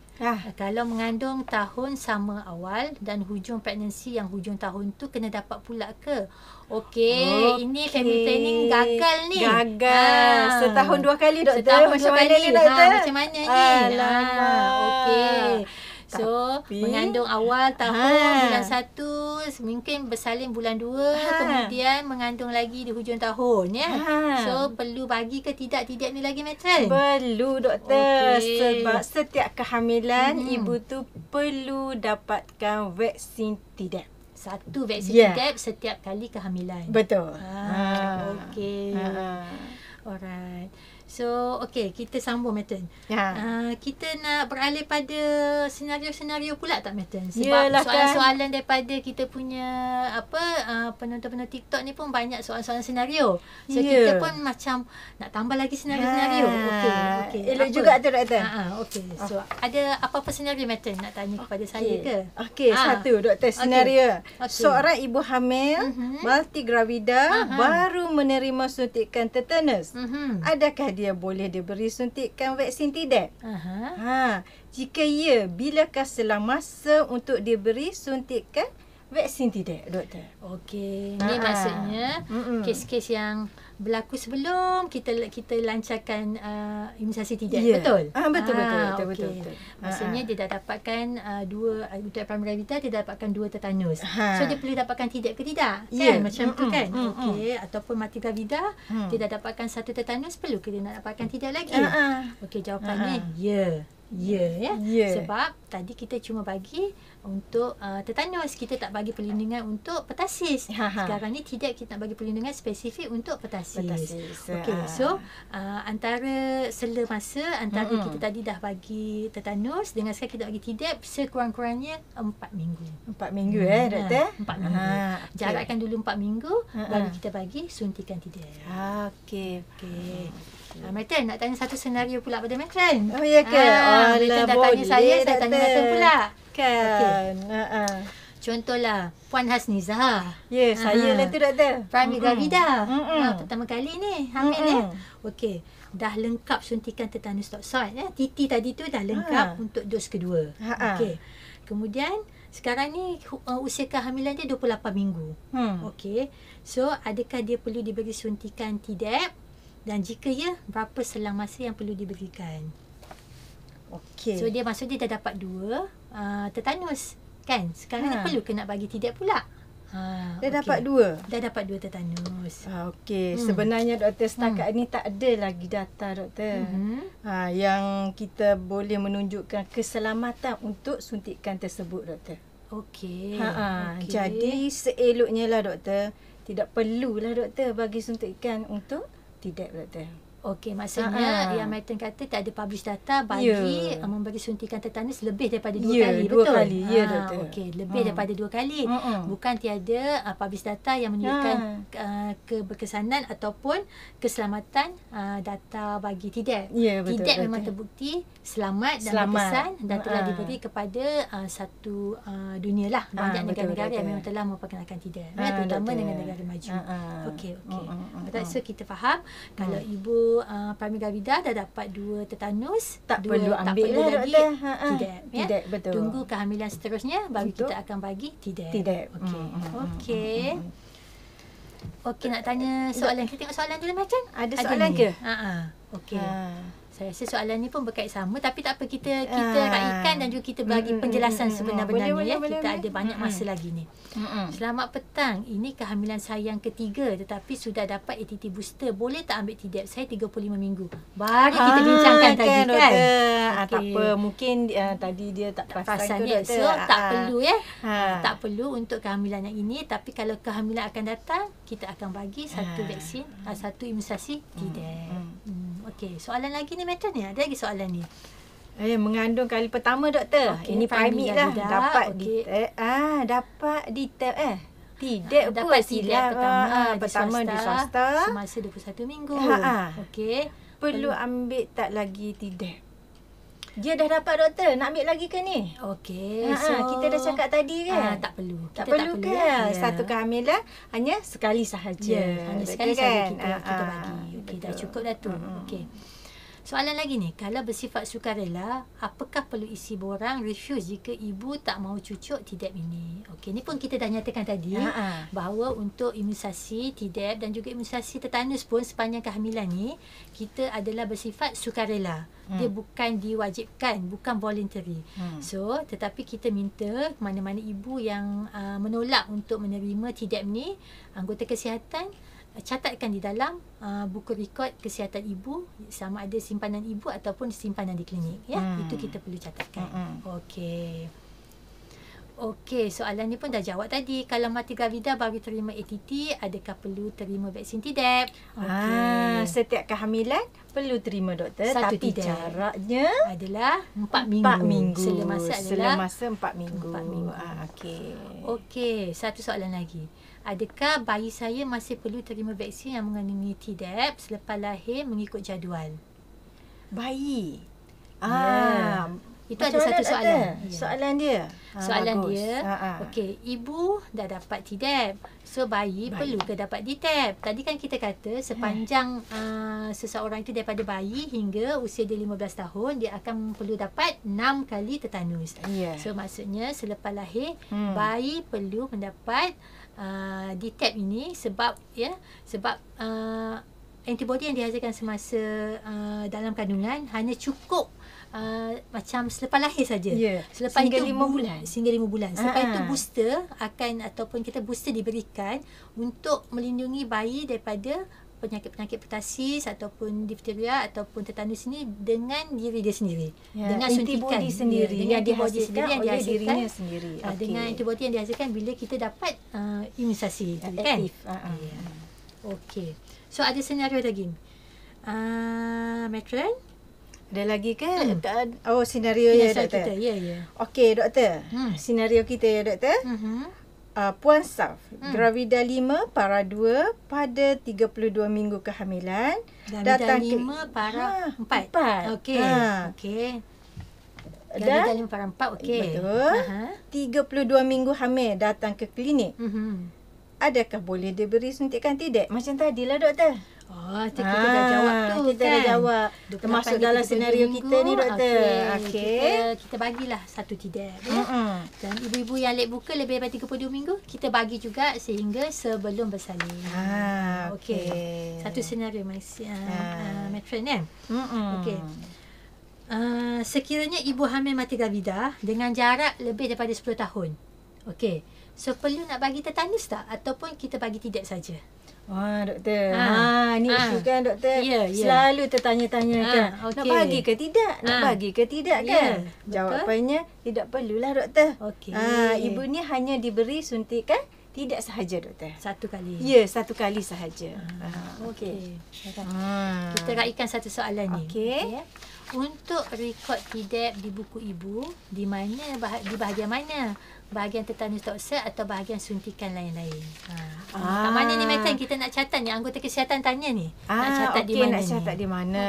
Kalau mengandung tahun sama awal dan hujung pregnancy yang hujung tahun tu kena dapat pula ke? Okey, ini family planning gagal ni. Setahun 2 kali, doktor. Setahun macam 2 mana kali ni, doktor? Macam mana ni? Okey. So, Tapi- mengandung awal tahun bulan 1, mungkin bersalin bulan 2, kemudian mengandung lagi di hujung tahun ya. So, perlu bagi ke tidak ni lagi matron? Perlu doktor. Okey. Sebab setiap kehamilan ibu tu perlu dapatkan vaksin TDAP. Satu vaksin Ya. TDAP setiap kali kehamilan. Betul. Okey. Alright. So, okey, kita sambung matron. Ya. Kita nak beralih pada senario-senario pula tak matron? Sebab Yalah, kan. soalan-soalan daripada kita punya penonton-penonton TikTok ni pun banyak soalan-soalan senario. So, Ya. kita pun macam nak tambah lagi senario-senario. Okey. Elok Apa? juga tu doktor. Okey. So, ada apa-apa senario matron nak tanya kepada saya ke? Okey, satu doktor senario. Okey. Seorang ibu hamil, multigravida, baru menerima suntikan tetanus. Adakah dia boleh diberi suntikan vaksin TDAP? Jika ya, bilakah selang masa untuk diberi suntikan vaksin TDAP, doktor? Okey, ni maksudnya kes-kes yang berlaku sebelum kita lancarkan imunisasi TDAP, Ya. betul? Betul. Maksudnya dia dah dapatkan dua untuk pramigravida, dia dah dapatkan 2 tetanus. So dia perlu dapatkan TDAP ke tidak? Ya. Kan macam tu kan? Okey, ataupun multigravida, dia dah dapatkan 1 tetanus, perlu ke dia nak dapatkan TDAP lagi? Okey, jawapannya ya. Ya. Sebab tadi kita cuma bagi untuk tetanus, kita tak bagi perlindungan untuk petasis. Sekarang ni tidak, kita nak bagi perlindungan spesifik untuk petasis. Okey, so antara sela masa antara kita tadi dah bagi tetanus dengan sekarang kita bagi TDAP sekurang-kurangnya 4 minggu. 4 minggu doktor? 4 minggu. Jarakkan dulu 4 minggu baru kita bagi suntikan TDAP. Okey. Matron nak tanya satu senario pula pada Matron. Oh ya ke? Matron dah tanya saya tanya Matron pula. Kan. Contohlah Puan Hasnizah. Ya, saya lah tu doktor. Pramigravida. Pertama kali ni hamil ni. Okey, dah lengkap suntikan tetanus toxoid ya. Titi tadi tu dah lengkap untuk dos kedua. Okey. Kemudian sekarang ni usia kehamilan dia 28 minggu. Okey. So, adakah dia perlu diberi suntikan TDAP? Dan jika ya, berapa selang masa yang perlu diberikan? Okey. So, dia maksud dia dah dapat 2 tetanus. Kan? Sekarang ni perlu ke nak bagi TDAP pula? Dia dapat 2. Dah dapat 2 tetanus. Okey, sebenarnya doktor setakat ni tak ada lagi data doktor. Yang kita boleh menunjukkan keselamatan untuk suntikan tersebut doktor. Okey. Jadi seeloknya lah doktor, tidak perlulah doktor bagi suntikan untuk TDAP doktor. Okey, maksudnya yang Matron kata tak ada publish data bagi memberi suntikan tetanus lebih daripada 2 kali, betul? 2 kali, ya doktor. Okey, lebih daripada 2 kali. Bukan tiada publish data yang menunjukkan keberkesanan ataupun keselamatan data bagi TDAP. Ya, betul. TDAP memang terbukti selamat dan berkesan dan telah diberi kepada satu dunia lah. Banyak negara-negara yang memang telah memperkenalkan TDAP. Terutama dengan negara maju. Okey. So kita faham kalau ibu pramigravida dah dapat 2 tetanus, tak perlu ambil lah lagi doktor. TDAP, ya? TDAP, betul. Tunggu kehamilan seterusnya baru kita akan bagi TDAP. Okey. Okey, nak tanya soalan. Kita tengok soalan dulu macam. Ada soalan ke? Okey. Saya rasa soalan ni pun berkait sama, tapi tak apa, kita raikan dan juga kita bagi penjelasan sebenar-benarnya. Kita ada banyak masa lagi ni. Selamat petang. Ini kehamilan saya yang ketiga tetapi sudah dapat ATT booster. Boleh tak ambil TDAP? Saya 35 minggu. Baru kita bincangkan tadi kan. Tak apa, mungkin tadi dia tak perasan tu doktor. So tak perlu ya. Tak perlu untuk kehamilan yang ini, tapi kalau kehamilan akan datang, kita akan bagi satu vaksin, satu imunisasi TDAP. Okey, soalan lagi ni Matron ni. Ada lagi soalan ni. Mengandung kali pertama doktor. Ini primate lah. Dapat dapat TDAP TDAP dapat TDAP pertama di swasta semasa 21 minggu. Okey. Perlu ambil tak lagi TDAP? Dia dah dapat doktor, nak ambil lagi ke ni? Okey. Kita dah cakap tadi kan? Tak perlu. Tak perlu kan? Satu kehamilan hanya sekali sahaja. Hanya sekali sahaja kita bagi. Okey, dah cukup dah tu. Okey. Soalan lagi ni, kalau bersifat sukarela, apakah perlu isi borang refuse jika ibu tak mahu cucuk Tdap ini? Okey, ni pun kita dah nyatakan tadi bahawa untuk imunisasi Tdap dan juga imunisasi tetanus pun sepanjang kehamilan ni, kita adalah bersifat sukarela. Dia bukan diwajibkan, bukan voluntary. So, tetapi kita minta mana-mana ibu yang menolak untuk menerima Tdap ni, anggota kesihatan catatkan di dalam buku rekod kesihatan ibu, sama ada simpanan ibu ataupun simpanan di klinik, ya. Itu kita perlu catatkan. Okey, soalan ni pun dah jawab tadi. Kalau mati gravida baru terima ATT, adakah perlu terima vaksin Tdap? Setiap kehamilan perlu terima, doktor. Satu Tapi Tdap. jaraknya Adalah 4 minggu. Semasa 4 minggu. 4 minggu. Okey, satu soalan lagi. Adakah bayi saya masih perlu terima vaksin yang mengandungi Tdap selepas lahir mengikut jadual? Bayi. Itu ada satu soalan. Soalan dia. Soalan bagus. dia. Okey, ibu dah dapat Tdap. So bayi perlu ke dapat Tdap? Tadi kan kita kata sepanjang seseorang itu daripada bayi hingga usia dia 15 tahun, dia akan perlu dapat 6 kali tetanus. So maksudnya selepas lahir bayi perlu mendapat Tdap ini sebab antibody yang dihasilkan semasa dalam kandungan hanya cukup macam selepas lahir saja. Selepas Sehingga itu 5 bulan. Sehingga 5 bulan. Selepas itu booster ataupun kita booster diberikan untuk melindungi bayi daripada penyakit-penyakit pertasis ataupun difteria ataupun tetanus ini dengan diri dia sendiri. Dengan suntikan sendiri. Dengan antibody sendiri yang dihasilkan dirinya sendiri. dengan antibody yang dihasilkan bila kita dapat imunisasi itu kan. Okey. So ada senario lagi. Matron? Ada lagi ke? Oh, senario ya, doktor. Kita. Ya. Okey, doktor. Senario kita ya, doktor. Puan Saf, gravida 5 para 2 pada 32 minggu kehamilan. Gravida 5 para 4. Okey. Gravida 5 para 4, okey. Betul. 32 minggu hamil datang ke klinik. Adakah boleh diberi suntikan Tdap? Macam tadilah, doktor. Kita dah jawab tu kita dah jawab. Termasuk dalam senario kita ni, doktor. Kita bagilah satu Tdap. Dan ibu-ibu yang late buka lebih daripada 32 minggu, kita bagi juga sehingga sebelum bersalin. Okey. Satu senario matron kan? Okey. Sekiranya ibu hamil mati gravida dengan jarak lebih daripada 10 tahun. Okey. So perlu nak bagi tetanus tak ataupun kita bagi Tdap saja? Doktor. Ni isu kan, doktor. Selalu tertanya-tanya kan. Nak bagi ke tidak? Nak bagi ke tidak kan? Jawapannya tidak perlulah, doktor. Ibu ni hanya diberi suntikan Tdap sahaja, doktor. Satu kali. Ya, satu kali sahaja. Okey. Kita raikan satu soalan ni. Okey. Untuk rekod Tdap di buku ibu, di mana di bahagian mana? Bahagian tetanus toksik atau bahagian suntikan lain-lain? Kat mana ni Metan kita nak catat ni? Anggota kesihatan tanya ni. Nak catat di mana nak catat di mana?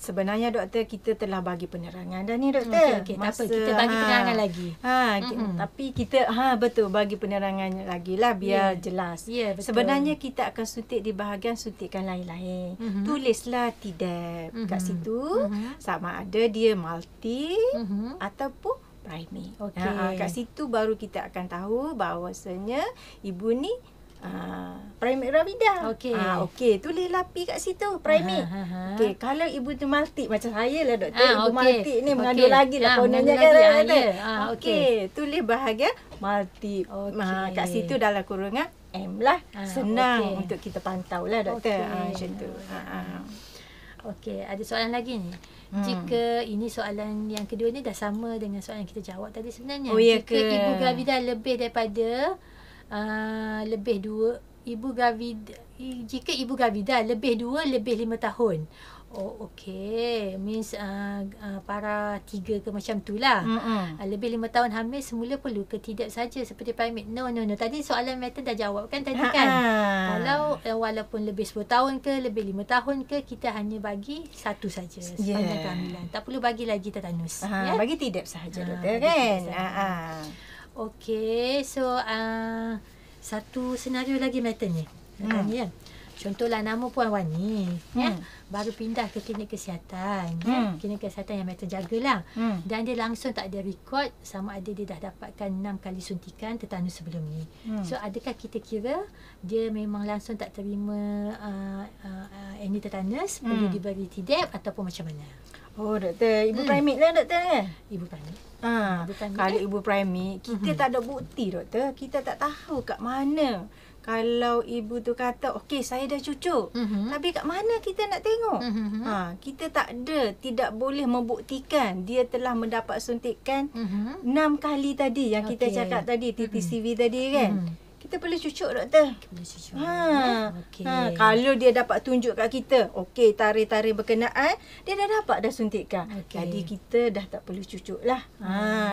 Sebenarnya, doktor, kita telah bagi penerangan dah ni, doktor. Okey, tak apa. Kita bagi penerangan lagi. Tapi kita betul bagi penerangan lagi lah biar jelas. Betul. Sebenarnya kita akan suntik di bahagian suntikan lain-lain. Tulislah Tdap kat situ. Sama ada dia multi ataupun primary. Kat situ baru kita akan tahu bahawasanya ibu ni primary gravida. Okey, tulislah P kat situ, primary. Okey, kalau ibu tu multi macam saya lah, doktor. Ibu multi ni mengandung lagi lah kononnya kan. Okey, tulis bahagian multi. Kat situ dalam kurungan M lah. Senang untuk kita pantau lah, doktor. Macam tu. Okey, ada soalan lagi ni. Jika ini soalan yang kedua ni dah sama dengan soalan yang kita jawab tadi sebenarnya. Jika ibu gravida lebih daripada jika ibu gravida lebih 2 lebih 5 tahun. Okey. Means para 3 ke macam tu lah. Lebih 5 tahun hamil semula perlu ke Tdap saja seperti primate? No. Tadi soalan Meta dah jawab kan tadi kan? Kalau walaupun lebih 10 tahun ke, lebih 5 tahun ke, kita hanya bagi satu saja sepanjang kehamilan. Tak perlu bagi lagi tetanus. Bagi Tdap sahaja, doktor kan? Okey. So, satu senario lagi Meta ni. Contohlah nama Puan Wani, ya. Baru pindah ke klinik kesihatan, ya. Klinik kesihatan yang Matron jagalah. Dan dia langsung tak ada rekod sama ada dia dah dapatkan 6 kali suntikan tetanus sebelum ni. So adakah kita kira dia memang langsung tak terima any tetanus, perlu diberi TDAP ataupun macam mana? Oh, doktor, ibu primate lah doktor. Ibu primate. Kalau ibu primate, kita tak ada bukti doktor. Kita tak tahu kat mana. Kalau ibu tu kata, okey saya dah cucuk. Tapi kat mana kita nak tengok? Kita tidak boleh membuktikan dia telah mendapat suntikan 6 kali tadi yang kita cakap tadi, TTCV tadi kan. Kita boleh cucuk doktor. Boleh cucuk. Kalau dia dapat tunjuk kat kita, okey tarikh-tarikh berkenaan, dia dah dapat dah suntikan. Jadi kita dah tak perlu cucuk lah.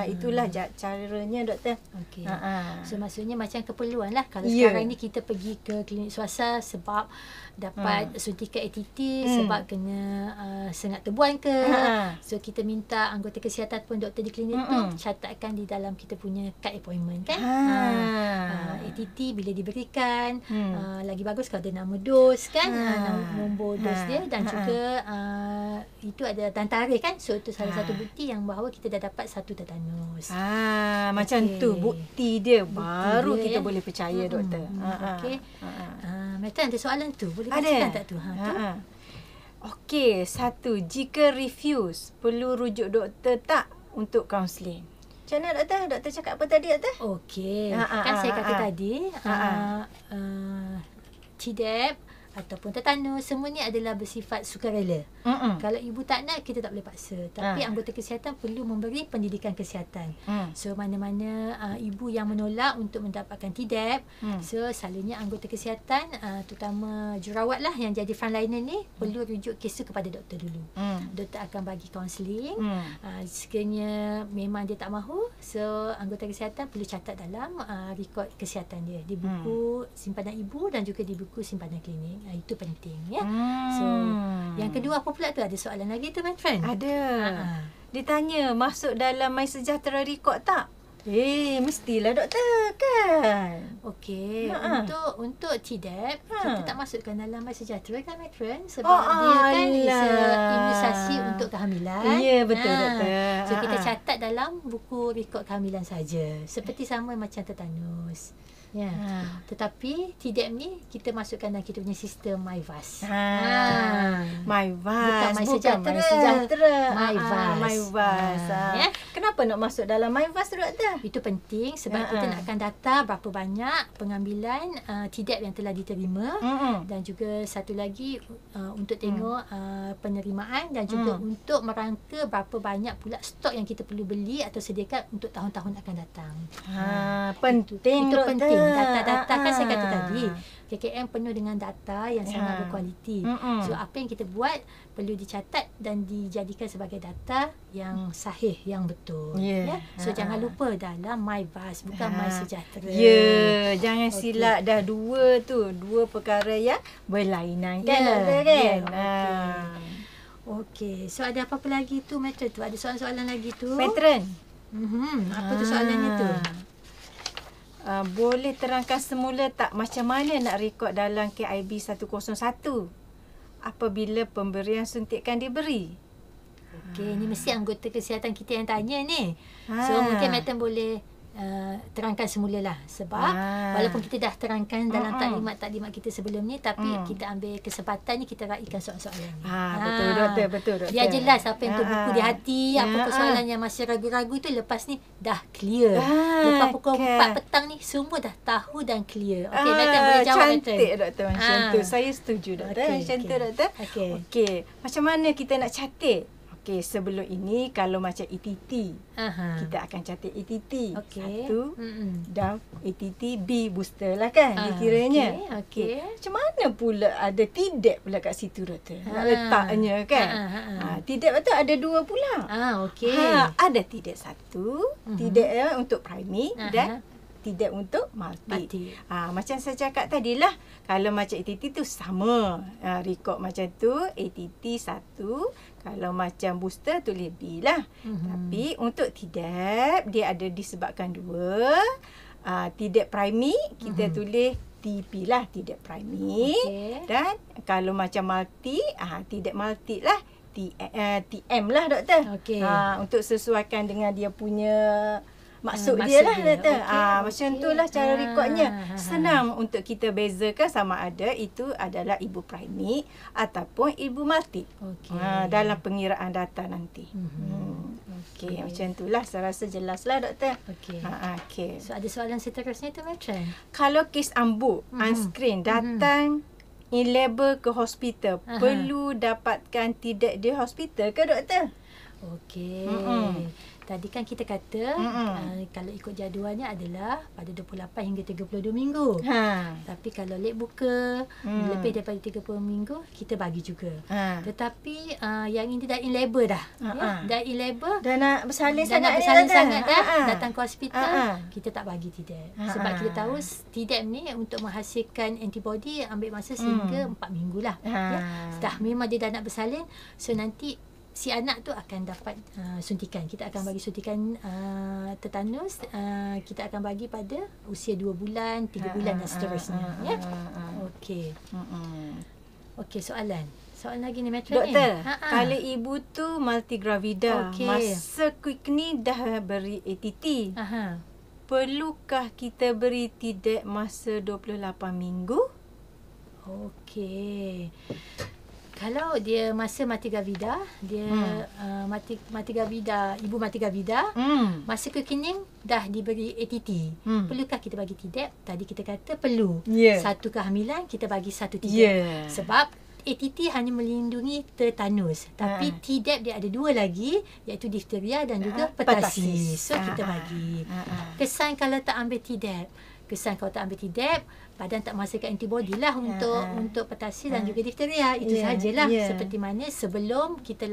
Itulah caranya doktor. So maksudnya macam keperluan lah. Kalau sekarang ni kita pergi ke klinik swasta sebab dapat suntikan ATT, sebab kena sengat tebuan ke. So kita minta anggota kesihatan pun doktor di klinik tu catatkan di dalam kita punya kad appointment kan. ATT bila diberikan, lagi bagus kalau ada nama dos kan, nombor dos dia dan juga itu ada dan tarikh kan. So itu salah satu bukti yang bahawa kita dah dapat 1 tetanus. Macam tu bukti dia baru kita boleh percaya doktor. Matron ada soalan tu, boleh bacakan tak tu? Okey, 1, jika refuse, perlu rujuk doktor tak untuk kaunseling? Macam mana doktor? Doktor cakap apa tadi doktor? Okey, kan saya kata tadi TDAP ataupun tetanus, semua ni adalah bersifat sukarela. Kalau ibu tak nak, kita tak boleh paksa. Tapi anggota kesihatan perlu memberi pendidikan kesihatan. So mana-mana ibu yang menolak untuk mendapatkan TDAP, so selalunya anggota kesihatan, terutama jurawat lah yang jadi frontliner ni, perlu rujuk kes tu kepada doktor dulu. Doktor akan bagi kaunseling. Sekiranya memang dia tak mahu, so anggota kesihatan perlu catat dalam rekod kesihatan dia di buku simpanan ibu dan juga di buku simpanan klinik. Itu penting ya. So yang kedua apa pula tu, ada soalan lagi tu Matron? Ada. Dia tanya masuk dalam MySejahtera record tak? Mestilah doktor kan. Okey, untuk TDAP kita tak masukkan dalam MySejahtera kan Matron, sebab dia kan imunisasi untuk kehamilan. Ya, betul doktor. So kita catat dalam buku rekod kehamilan saja. Seperti sama macam tetanus. Ya. Tetapi TDAP ni kita masukkan dalam kita punya sistem MyVas. MyVas bukan MySejahtera. MyVas. Ya. Kenapa nak masuk dalam MyVas doktor? Itu penting sebab kita nakkan data berapa banyak pengambilan TDAP yang telah diterima dan juga satu lagi untuk tengok penerimaan dan juga untuk merangka berapa banyak pula stok yang kita perlu beli atau sediakan untuk tahun-tahun akan datang. Penting itu doktor. penting. Data-data kan saya kata tadi, KKM penuh dengan data yang sangat berkualiti. So apa yang kita buat perlu dicatat dan dijadikan sebagai data yang sahih, yang betul. So jangan lupa dalam MyVas, bukan MySejahtera. Jangan silap dah dua perkara yang berlainan kan doktor kan. Okey, so ada apa-apa lagi tu Matron tu? Ada soalan-soalan lagi tu? Matron. Apa tu soalannya tu? Boleh terangkan semula tak macam mana nak rekod dalam KIB 101 apabila pemberian suntikan diberi? Okey, ni mesti anggota kesihatan kita yang tanya ni. So mungkin Matron boleh terangkan semulalah sebab walaupun kita dah terangkan dalam taklimat kita sebelum ni, tapi kita ambil kesempatan ni kita raikan soalan-soalan ni. Betul doktor. Biar jelas apa yang terbuku di hati, apa soalan yang masih ragu-ragu tu lepas ni dah clear. Lepas pukul 4 petang ni semua dah tahu dan clear. Okey, Matron boleh jawab Matron. Cantik doktor macam tu. Saya setuju doktor. Macam tu doktor. Okey. Macam mana kita nak catat? Okey, sebelum ini kalau macam ATT, kita akan catat ATT. Satu, dan ATT B booster lah kan dikiranya. Okey. Macam mana pula ada TDAP pula kat situ doktor? Nak letaknya kan. TDAP tu ada 2 pula. Okey. Ada TDAP 1, TDAP untuk primate dan TDAP untuk multi. Macam saya cakap tadilah, kalau macam ATT tu sama. Rekod macam tu, ATT 1. Kalau macam booster tulis B lah. Tapi untuk TDAP, dia ada disebabkan 2. TDAP primate, kita tulis TP lah, tidak primik. Okey. Dan kalau macam multi, tidak multi lah, TM lah doktor. Okey. Untuk sesuaikan dengan dia punya maksud maksud dia lah dia. doktor. Okey, Macam okey. tu lah cara rekodnya. Ha. Senang untuk kita bezakan sama ada itu adalah ibu primik ataupun ibu multi. Okey. Dalam pengiraan data nanti. Okey, macam itulah. Saya rasa jelas lah doktor. Okey. Okey. So ada soalan seterusnya tu Matron? Kalau kes ambuk, unscreen, datang in labor ke hospital, perlu dapatkan tidak di hospital ke doktor? Okey. Tadi kan kita kata kalau ikut jadualnya adalah pada 28 hingga 32 minggu. Tapi kalau late buka lebih daripada 30 minggu kita bagi juga. Tetapi yang ini dah in labor dah. Dah in labor. Dah nak bersalin Dah nak sangat bersalin ni, sangat doktor. dah. Datang ke hospital kita tak bagi TDAP. Sebab kita tahu TDAP ni untuk menghasilkan antibody ambil masa sehingga 4 minggu lah. Dah memang dia dah nak bersalin. So nanti si anak tu akan dapat suntikan. Kita akan bagi suntikan tetanus. Kita akan bagi pada usia 2 bulan, 3 bulan dan seterusnya. Ya. Okey. Okey, soalan lagi ni Matron. Doktor, kalau ibu tu multigravida, masa quick ni dah beri ATT. Perlukah kita beri TDAP masa 28 minggu? Okey. Kalau dia masa mati gavida, dia mati gavida, ibu mati gavida, masa kekening dah diberi ATT. Perlukah kita bagi TDAP? Tadi kita kata perlu. Satu kehamilan kita bagi satu TDAP. Sebab ATT hanya melindungi tetanus. Tapi TDAP dia ada 2 lagi, iaitu difteria dan juga pertasis. So kita bagi. Kesan kalau tak ambil TDAP. Badan tak menghasilkan antibody lah untuk pertasis dan juga difteria. Itu sahajalah. Seperti mana sebelum kita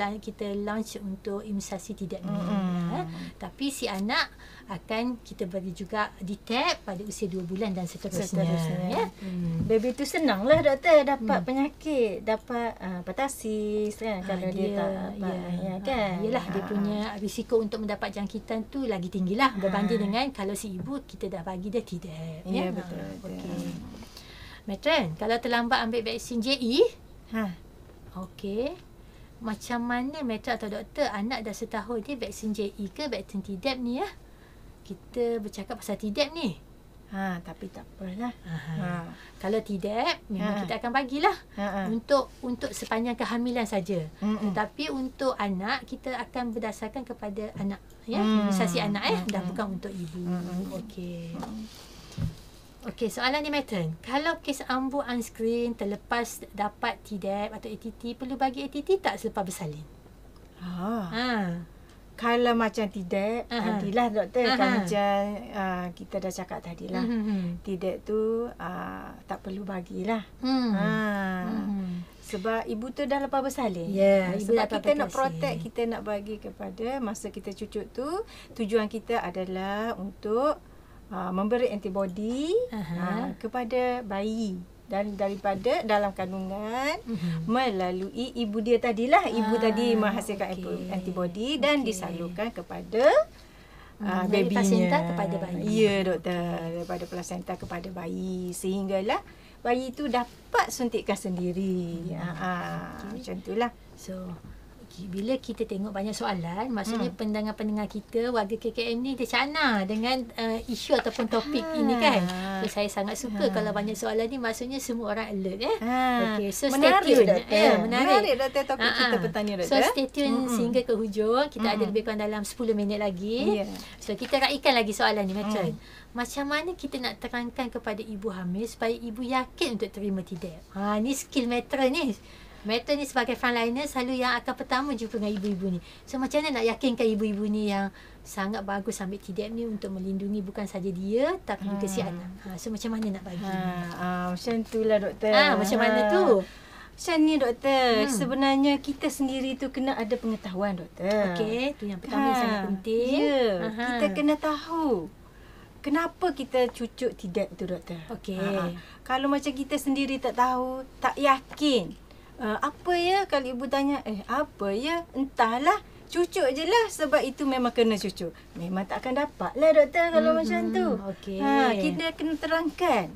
launch untuk imunisasi TDAP ni. Tapi si anak akan kita beri juga DTaP pada usia 2 bulan dan seterusnya. Ya? Baby tu senang lah doktor dapat penyakit, dapat pertasis kan, kalau dia tak dapat. Kan? Yelah, dia punya risiko untuk mendapat jangkitan tu lagi tinggi lah berbanding dengan kalau si ibu kita dah bagi dia TDAP. Ya, betul. Okey. Matron, kalau terlambat ambil vaksin JE, okey. Macam mana Matron atau doktor, anak dah setahun ni vaksin JE ke vaksin TDAP ni ya? Kita bercakap pasal TDAP ni. Tapi tak apalah. Kalau TDAP memang kita akan bagilah. Untuk sepanjang kehamilan saja. Tetapi untuk anak kita akan berdasarkan kepada anak ya, imunisasi anak dah bukan untuk ibu. Okey. Okey, soalan ni Matron. Kalau kes ambuk unscreen terlepas dapat TDAP atau ATT, perlu bagi ATT tak selepas bersalin? Kalau macam TDAP, tadilah doktor, kan macam kita dah cakap tadilah. TDAP tu tak perlu bagilah. Sebab ibu tu dah lepas bersalin. Sebab kita nak protect, kita nak bagi kepada masa kita cucuk tu, tujuan kita adalah untuk memberi antibody kepada bayi dan daripada dalam kandungan melalui ibu dia tadilah. Ibu tadi menghasilkan antibody dan disalurkan kepada babynya. Placenta kepada bayi. Ya doktor, daripada placenta kepada bayi sehinggalah bayi tu dapat suntikan sendiri. Macam itulah. So bila kita tengok banyak soalan, maksudnya pendengar-pendengar kita, warga KKM ni dia cana dengan isu ataupun topik ini kan. So, saya sangat suka kalau banyak soalan ni, maksudnya semua orang alert Okey, so menarik, stay tune. Menarik doktor topik kita petang ni doktor. So stay tune sehingga ke hujung. Kita ada lebih kurang dalam 10 minit lagi. So kita raikan lagi soalan ni Matron. Macam mana kita nak terangkan kepada ibu hamil supaya ibu yakin untuk terima TDAP? Ni skill Matron ni. Matron ni sebagai frontliner selalu yang akan pertama jumpa dengan ibu-ibu ni. So macam mana nak yakinkan ibu-ibu ni yang sangat bagus ambil TDAP ni untuk melindungi bukan saja dia tapi juga si anak. So macam mana nak bagi? Macam itulah doktor. Macam mana tu? Macam ni doktor, sebenarnya kita sendiri tu kena ada pengetahuan doktor. Okey, tu yang pertama yang sangat penting. Kita kena tahu kenapa kita cucuk TDAP tu doktor. Okey. Kalau macam kita sendiri tak tahu, tak yakin. Apa ya kalau ibu tanya, apa ya? Entahlah, cucuk je lah sebab itu memang kena cucuk. Memang tak akan dapat lah doktor kalau macam tu. Okey. Kita kena terangkan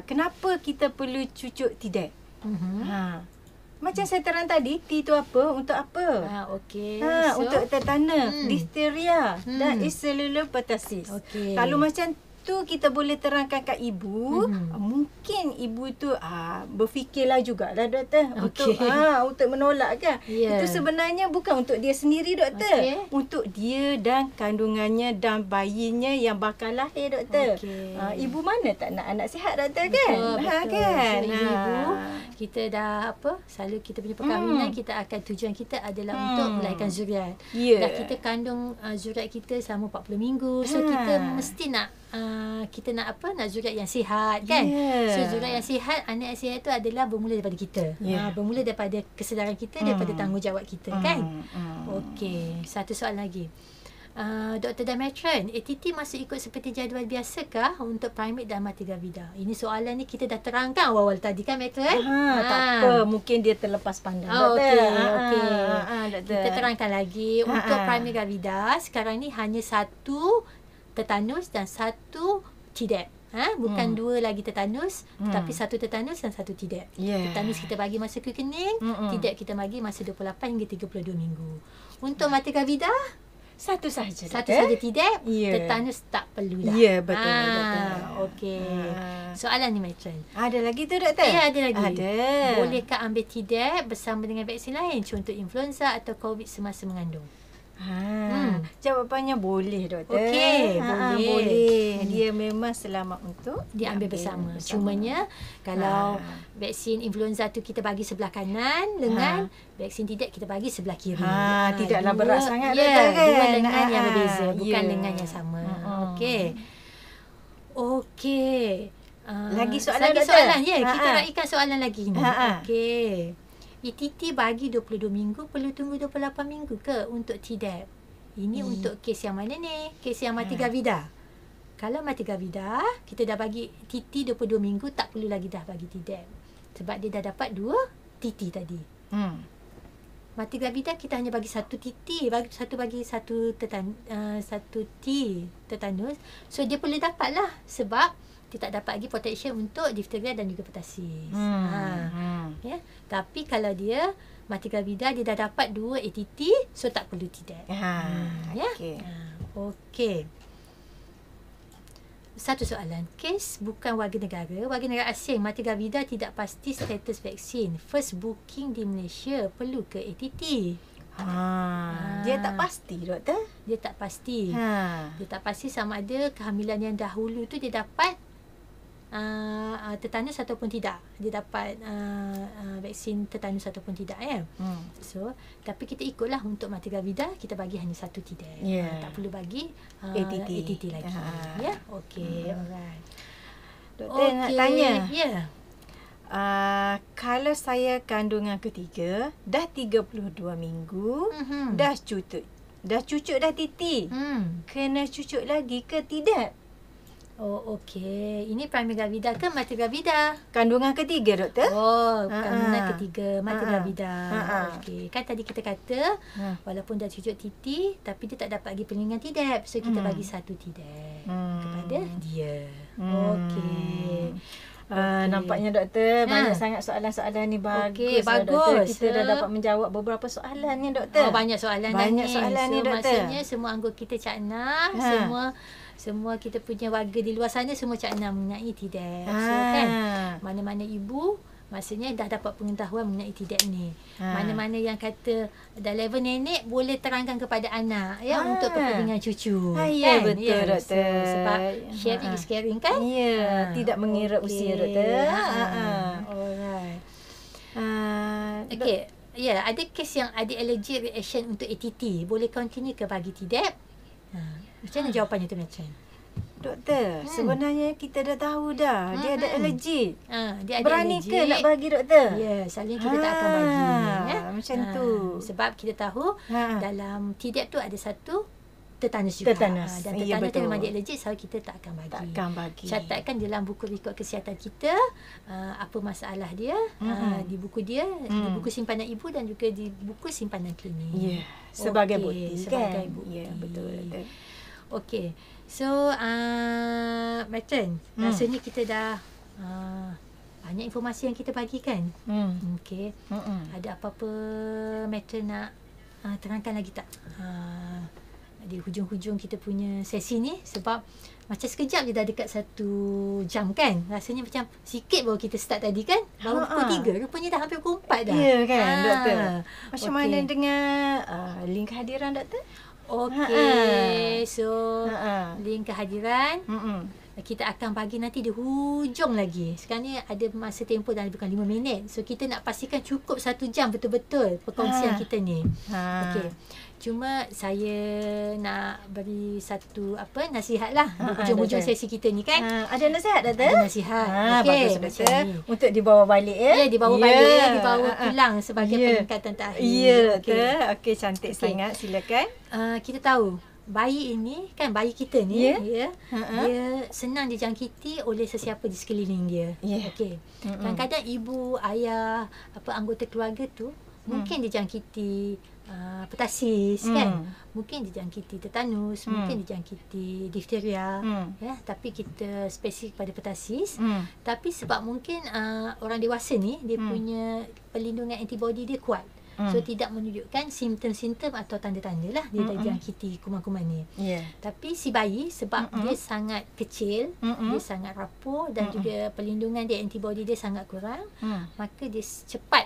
kenapa kita perlu cucuk TDAP? Mhm. Macam saya terang tadi, T tu apa? Untuk apa? Okey. Untuk tetanus, difteria dan cellular pertussis. Okey. Kalau macam tu kita boleh terangkan kat ibu, mungkin ibu tu berfikirlah jugalah doktor untuk menolak kan. Itu sebenarnya bukan untuk dia sendiri doktor, untuk dia dan kandungannya dan bayinya yang bakal lahir doktor. Ibu mana tak nak anak sihat doktor kan? Betul. Kan. So, ibu kita dah selalu kita punya perkahwinan kita akan tujuan kita adalah untuk melahirkan zuriat. Dan kita kandung zuriat kita selama 40 minggu. So kita mesti nak kita nak zuriat yang sihat kan. So zuriat yang sihat, anak yang sihat tu adalah bermula daripada kita. Bermula daripada kesedaran kita, daripada tanggungjawab kita kan. Okey, satu soalan lagi. Dr. dan Matron, ATT masih ikut seperti jadual biasakah untuk primate dan mati gravida? Ini soalan ni kita dah terangkan awal-awal tadi kan Matron? Tak apa, mungkin dia terlepas pandang. Okey. Kita terangkan lagi. Untuk primate gravida, sekarang ni hanya satu tetanus dan satu TDAP. Bukan dua lagi tetanus, tetapi satu tetanus dan satu TDAP. Tetanus kita bagi masa kening, TDAP kita bagi masa 28 hingga 32 minggu. Untuk mati gravida, satu saja TDAP, tetanus tak perlu dah. Ya, betul. Okey. Soalan ni Matron. Ada lagi tu doktor? Ya, ada lagi. Ada. Bolehkah ambil TDAP bersama dengan vaksin lain, contoh influenza atau COVID semasa mengandung? Jawapannya boleh doktor. Okey, boleh. Dia memang selamat untuk diambil bersama. Cumanya kalau vaksin influenza tu kita bagi sebelah kanan lengan, vaksin TDAP kita bagi sebelah kiri. Tidaklah berat sangat doktor kan. Dua lengan yang berbeza, bukan lengan yang sama. Okey. Lagi soalan doktor? Soalan kita raikan soalan lagi ni. Okey. ETT bagi 22 minggu perlu tunggu 28 minggu ke untuk TDAP? Ini untuk kes yang mana ni? Kes yang mati gravida. Kalau mati gravida, kita dah bagi TT 22 minggu, tak perlu lagi dah bagi TDAP. Sebab dia dah dapat 2 TT tadi. Mati gravida kita hanya bagi satu TT, bagi satu T tetanus. So dia perlu dapat lah sebab dia tak dapat lagi protection untuk difteria dan juga pertussis. Tapi kalau dia mati gravida, dia dah dapat 2 ATT, so tak perlu TDAP. Okey. Satu soalan. Kes bukan warga negara asing mati gravida tidak pasti status vaksin. First booking di Malaysia perlu ke ATT? Dia tak pasti doktor. Dia tak pasti. Dia tak pasti sama ada kehamilan yang dahulu tu dia dapat tetanus ataupun tidak. Dia dapat vaksin tetanus ataupun tidak So, tapi kita ikutlah untuk mati gravida kita bagi hanya satu TDAP. Tak perlu bagi ATT lagi. Okey, alright. Doktor nak tanya. Kalau saya kandungan ketiga dah 32 minggu, dah cucuk dah titi. Kena cucuk lagi ke tidak? Okey. Ini primary gravida ke mati gravida? Kandungan ketiga doktor. Kandungan ketiga mati gravida. Okey. Kan tadi kita kata walaupun dah cucuk titi tapi dia tak dapat lagi perlindungan TDAP. So kita bagi satu TDAP kepada dia. Okey. Nampaknya doktor banyak sangat soalan-soalan ni. Bagus. Doktor. Kita dah dapat menjawab beberapa soalan ni doktor. Banyak soalan ni doktor. Maksudnya semua anggota kita Cak Nah, semua kita punya warga di luar sana semua Cak Nah mengenai TDAP. So kan mana-mana ibu maksudnya dah dapat pengetahuan mengenai TDAP ni. Mana-mana yang kata dah level nenek boleh terangkan kepada anak untuk kepentingan cucu. Kan? Betul doktor. So, sebab sharing is caring kan? Tidak mengira usia doktor. Alright. Okey. Ada kes yang ada allergic reaction untuk ATT. Boleh continue ke bagi TDAP? Macam mana jawapannya tu Matron? Doktor, sebenarnya kita dah tahu dah dia ada alergi. Dia ada Berani allergic. ke nak bagi doktor? Selalunya kita tak akan bagi. Macam tu. Sebab kita tahu dalam TDAP tu ada satu tetanus juga. Dan tetanus tu memang dia allergic, so kita tak akan bagi. Takkan bagi. Catatkan dalam buku rekod kesihatan kita apa masalah dia di buku dia, di buku simpanan ibu dan juga di buku simpanan klinik. Sebagai bukti sebagai kan? bukti. Betul. Okey. So, Matron, rasanya kita dah banyak informasi yang kita bagikan. Okey. Ada apa-apa matter nak terangkan lagi tak? Di hujung-hujung kita punya sesi ni, sebab macam sekejap je dah dekat 1 jam kan. Rasanya macam sikit baru kita start tadi kan. Baru pukul 3. Rupanya dah hampir pukul 4 dah. Ya kan, doktor. Macam mana dengan link kehadiran, doktor? Okey. So, link kehadiran kita akan bagi nanti di hujung lagi. Sekarang ni ada masa tempoh dalam lebih kurang 5 minit. So, kita nak pastikan cukup 1 jam betul-betul perkongsian kita ni. Okey. Cuma saya nak beri satu nasihat lah di hujung-hujung sesi kita ni kan. Ada nasihat, doktor? Ada nasihat. Okey, bagus, doktor. Untuk dibawa balik ya. Ya, dibawa balik, dibawa pulang sebagai peningkatan terakhir. Ya, doktor. Okey, cantik sangat. Silakan. Kita tahu bayi ini kan, bayi kita ni dia senang dijangkiti oleh sesiapa di sekeliling dia. Okey. Kadang-kadang ibu, ayah, anggota keluarga tu mungkin dijangkiti petasis kan, mungkin dijangkiti tetanus, mungkin dijangkiti difteria tapi kita spesifik pada petasis. Tapi sebab mungkin orang dewasa ni dia punya perlindungan antibody dia kuat, so tidak menunjukkan simptom-simptom atau tanda-tanda lah dia dijangkiti kuman-kuman ni. Tapi si bayi sebab dia sangat kecil, dia sangat rapuh dan juga perlindungan dia, antibody dia sangat kurang, maka dia cepat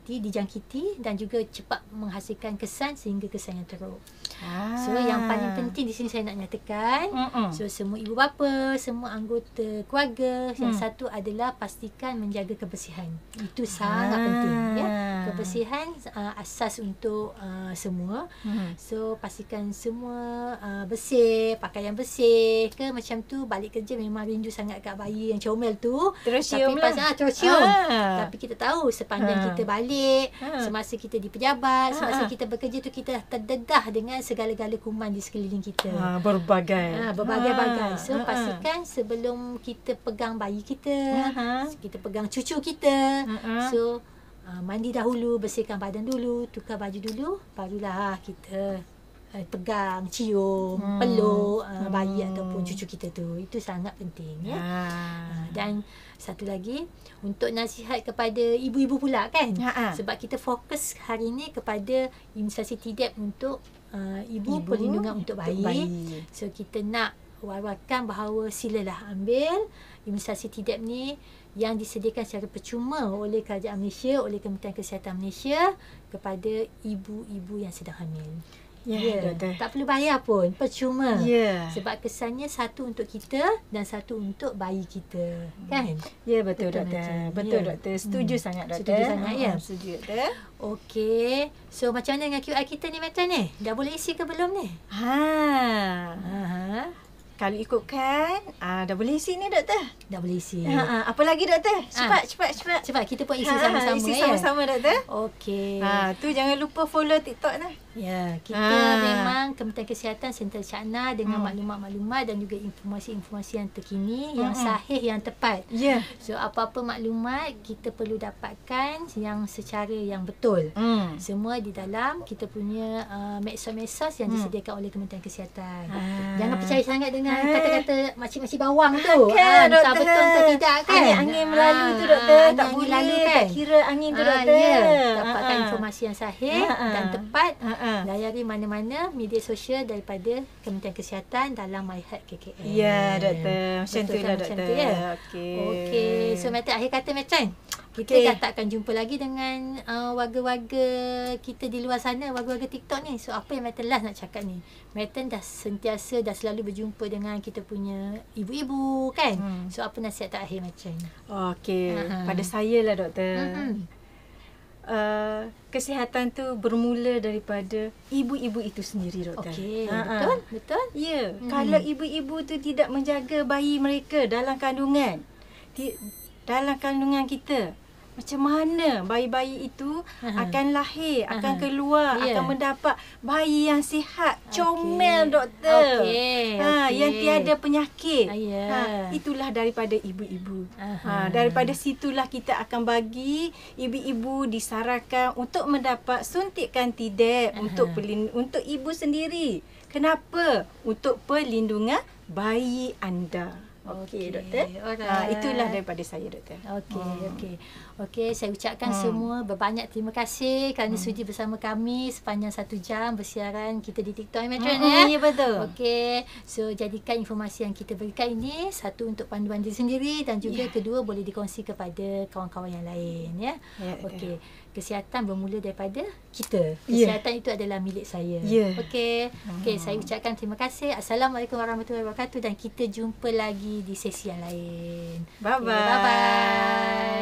dijangkiti dan juga cepat menghasilkan kesan sehingga kesan yang teruk. So yang paling penting di sini saya nak nyatakan, so semua ibu bapa, semua anggota keluarga, yang satu adalah pastikan menjaga kebersihan. Itu sangat penting ya. Kebersihan asas untuk semua. So pastikan semua bersih, pakaian bersih ke macam tu. Balik kerja memang rindu sangat kat bayi yang comel tu. Terus cium lah. Terus cium. Tapi kita tahu sepanjang kita balik, semasa kita di pejabat, semasa kita bekerja tu, kita dah terdedah dengan segala-gala kuman di sekeliling kita. Berbagai. Berbagai-bagai. So pastikan sebelum kita pegang bayi kita, kita pegang cucu kita. So mandi dahulu, bersihkan badan dulu, tukar baju dulu, barulah kita pegang, cium, peluk bayi ataupun cucu kita tu. Itu sangat penting ya. Dan satu lagi, untuk nasihat kepada ibu-ibu pula kan. Sebab kita fokus hari ni kepada imunisasi TDAP untuk ibu, perlindungan untuk bayi. So kita nak war-warkan bahawa silalah ambil imunisasi TDAP ni yang disediakan secara percuma oleh Kerajaan Malaysia, oleh Kementerian Kesihatan Malaysia kepada ibu-ibu yang sedang hamil. Doktor. Tak perlu bayar pun, percuma. Sebab kesannya satu untuk kita dan satu untuk bayi kita. Kan? Ya, betul doktor. Betul doktor. Setuju sangat doktor. Setuju sangat ya. Setuju doktor. Okey. So macam mana dengan QR kita ni Matan ni? Dah boleh isi ke belum ni? Kalau ikutkan dah boleh isi ni doktor. Dah boleh isi. Apa lagi doktor? Cepat kita pun isi sama-sama isi sama-sama doktor. Okey. Tu jangan lupa follow TikTok dah. Ya, kita memang Kementerian Kesihatan sentiasa syakna dengan maklumat-maklumat dan juga informasi-informasi yang terkini, yang sahih, yang tepat. So apa-apa maklumat kita perlu dapatkan yang secara yang betul. Semua di dalam kita punya medsos-medsos yang disediakan oleh Kementerian Kesihatan. Jangan percaya sangat dengan kata-kata makcik-makcik bawang tu. Entah betul atau tidak kan. Angin melalu tu doktor. Tak boleh lalu kan. Tak kira angin tu doktor. Dapatkan informasi yang sahih dan tepat. Layari mana-mana media sosial daripada Kementerian Kesihatan dalam MyHealth KKM. Ya doktor. Macam tu lah doktor. Okey. So Matan, akhir kata Matan, kita dah takkan jumpa lagi dengan warga-warga kita di luar sana, warga-warga TikTok ni. So apa yang Matan last nak cakap ni? Matan dah sentiasa, dah selalu berjumpa dengan kita punya ibu-ibu kan. So apa nasihat terakhir Matan? Okey. Pada saya lah doktor. Kesihatan tu bermula daripada ibu-ibu itu sendiri doktor. Okey, betul? Ya, kalau ibu-ibu tu tidak menjaga bayi mereka dalam kandungan, dalam kandungan kita, macam mana bayi-bayi itu akan lahir, akan keluar, akan mendapat bayi yang sihat, comel doktor. Yang tiada penyakit. Itulah daripada ibu-ibu. Daripada situlah kita akan bagi ibu-ibu disarankan untuk mendapat suntikan TDAP untuk ibu sendiri. Kenapa? Untuk perlindungan bayi anda. Okey, doktor. Alright. Itulah daripada saya, doktor. Okey, saya ucapkan semua berbanyak terima kasih kerana sudi bersama kami sepanjang 1 jam bersiaran kita di TikTok Matron ya. Ya, betul. Okey, so jadikan informasi yang kita berikan ini satu untuk panduan diri sendiri dan juga kedua boleh dikongsi kepada kawan-kawan yang lain ya. Okey, kesihatan bermula daripada kita. Kesihatan itu adalah milik saya. Okey. Okey, saya ucapkan terima kasih. Assalamualaikum warahmatullahi wabarakatuh dan kita jumpa lagi di sesi yang lain. Bye-bye. Okay, bye-bye.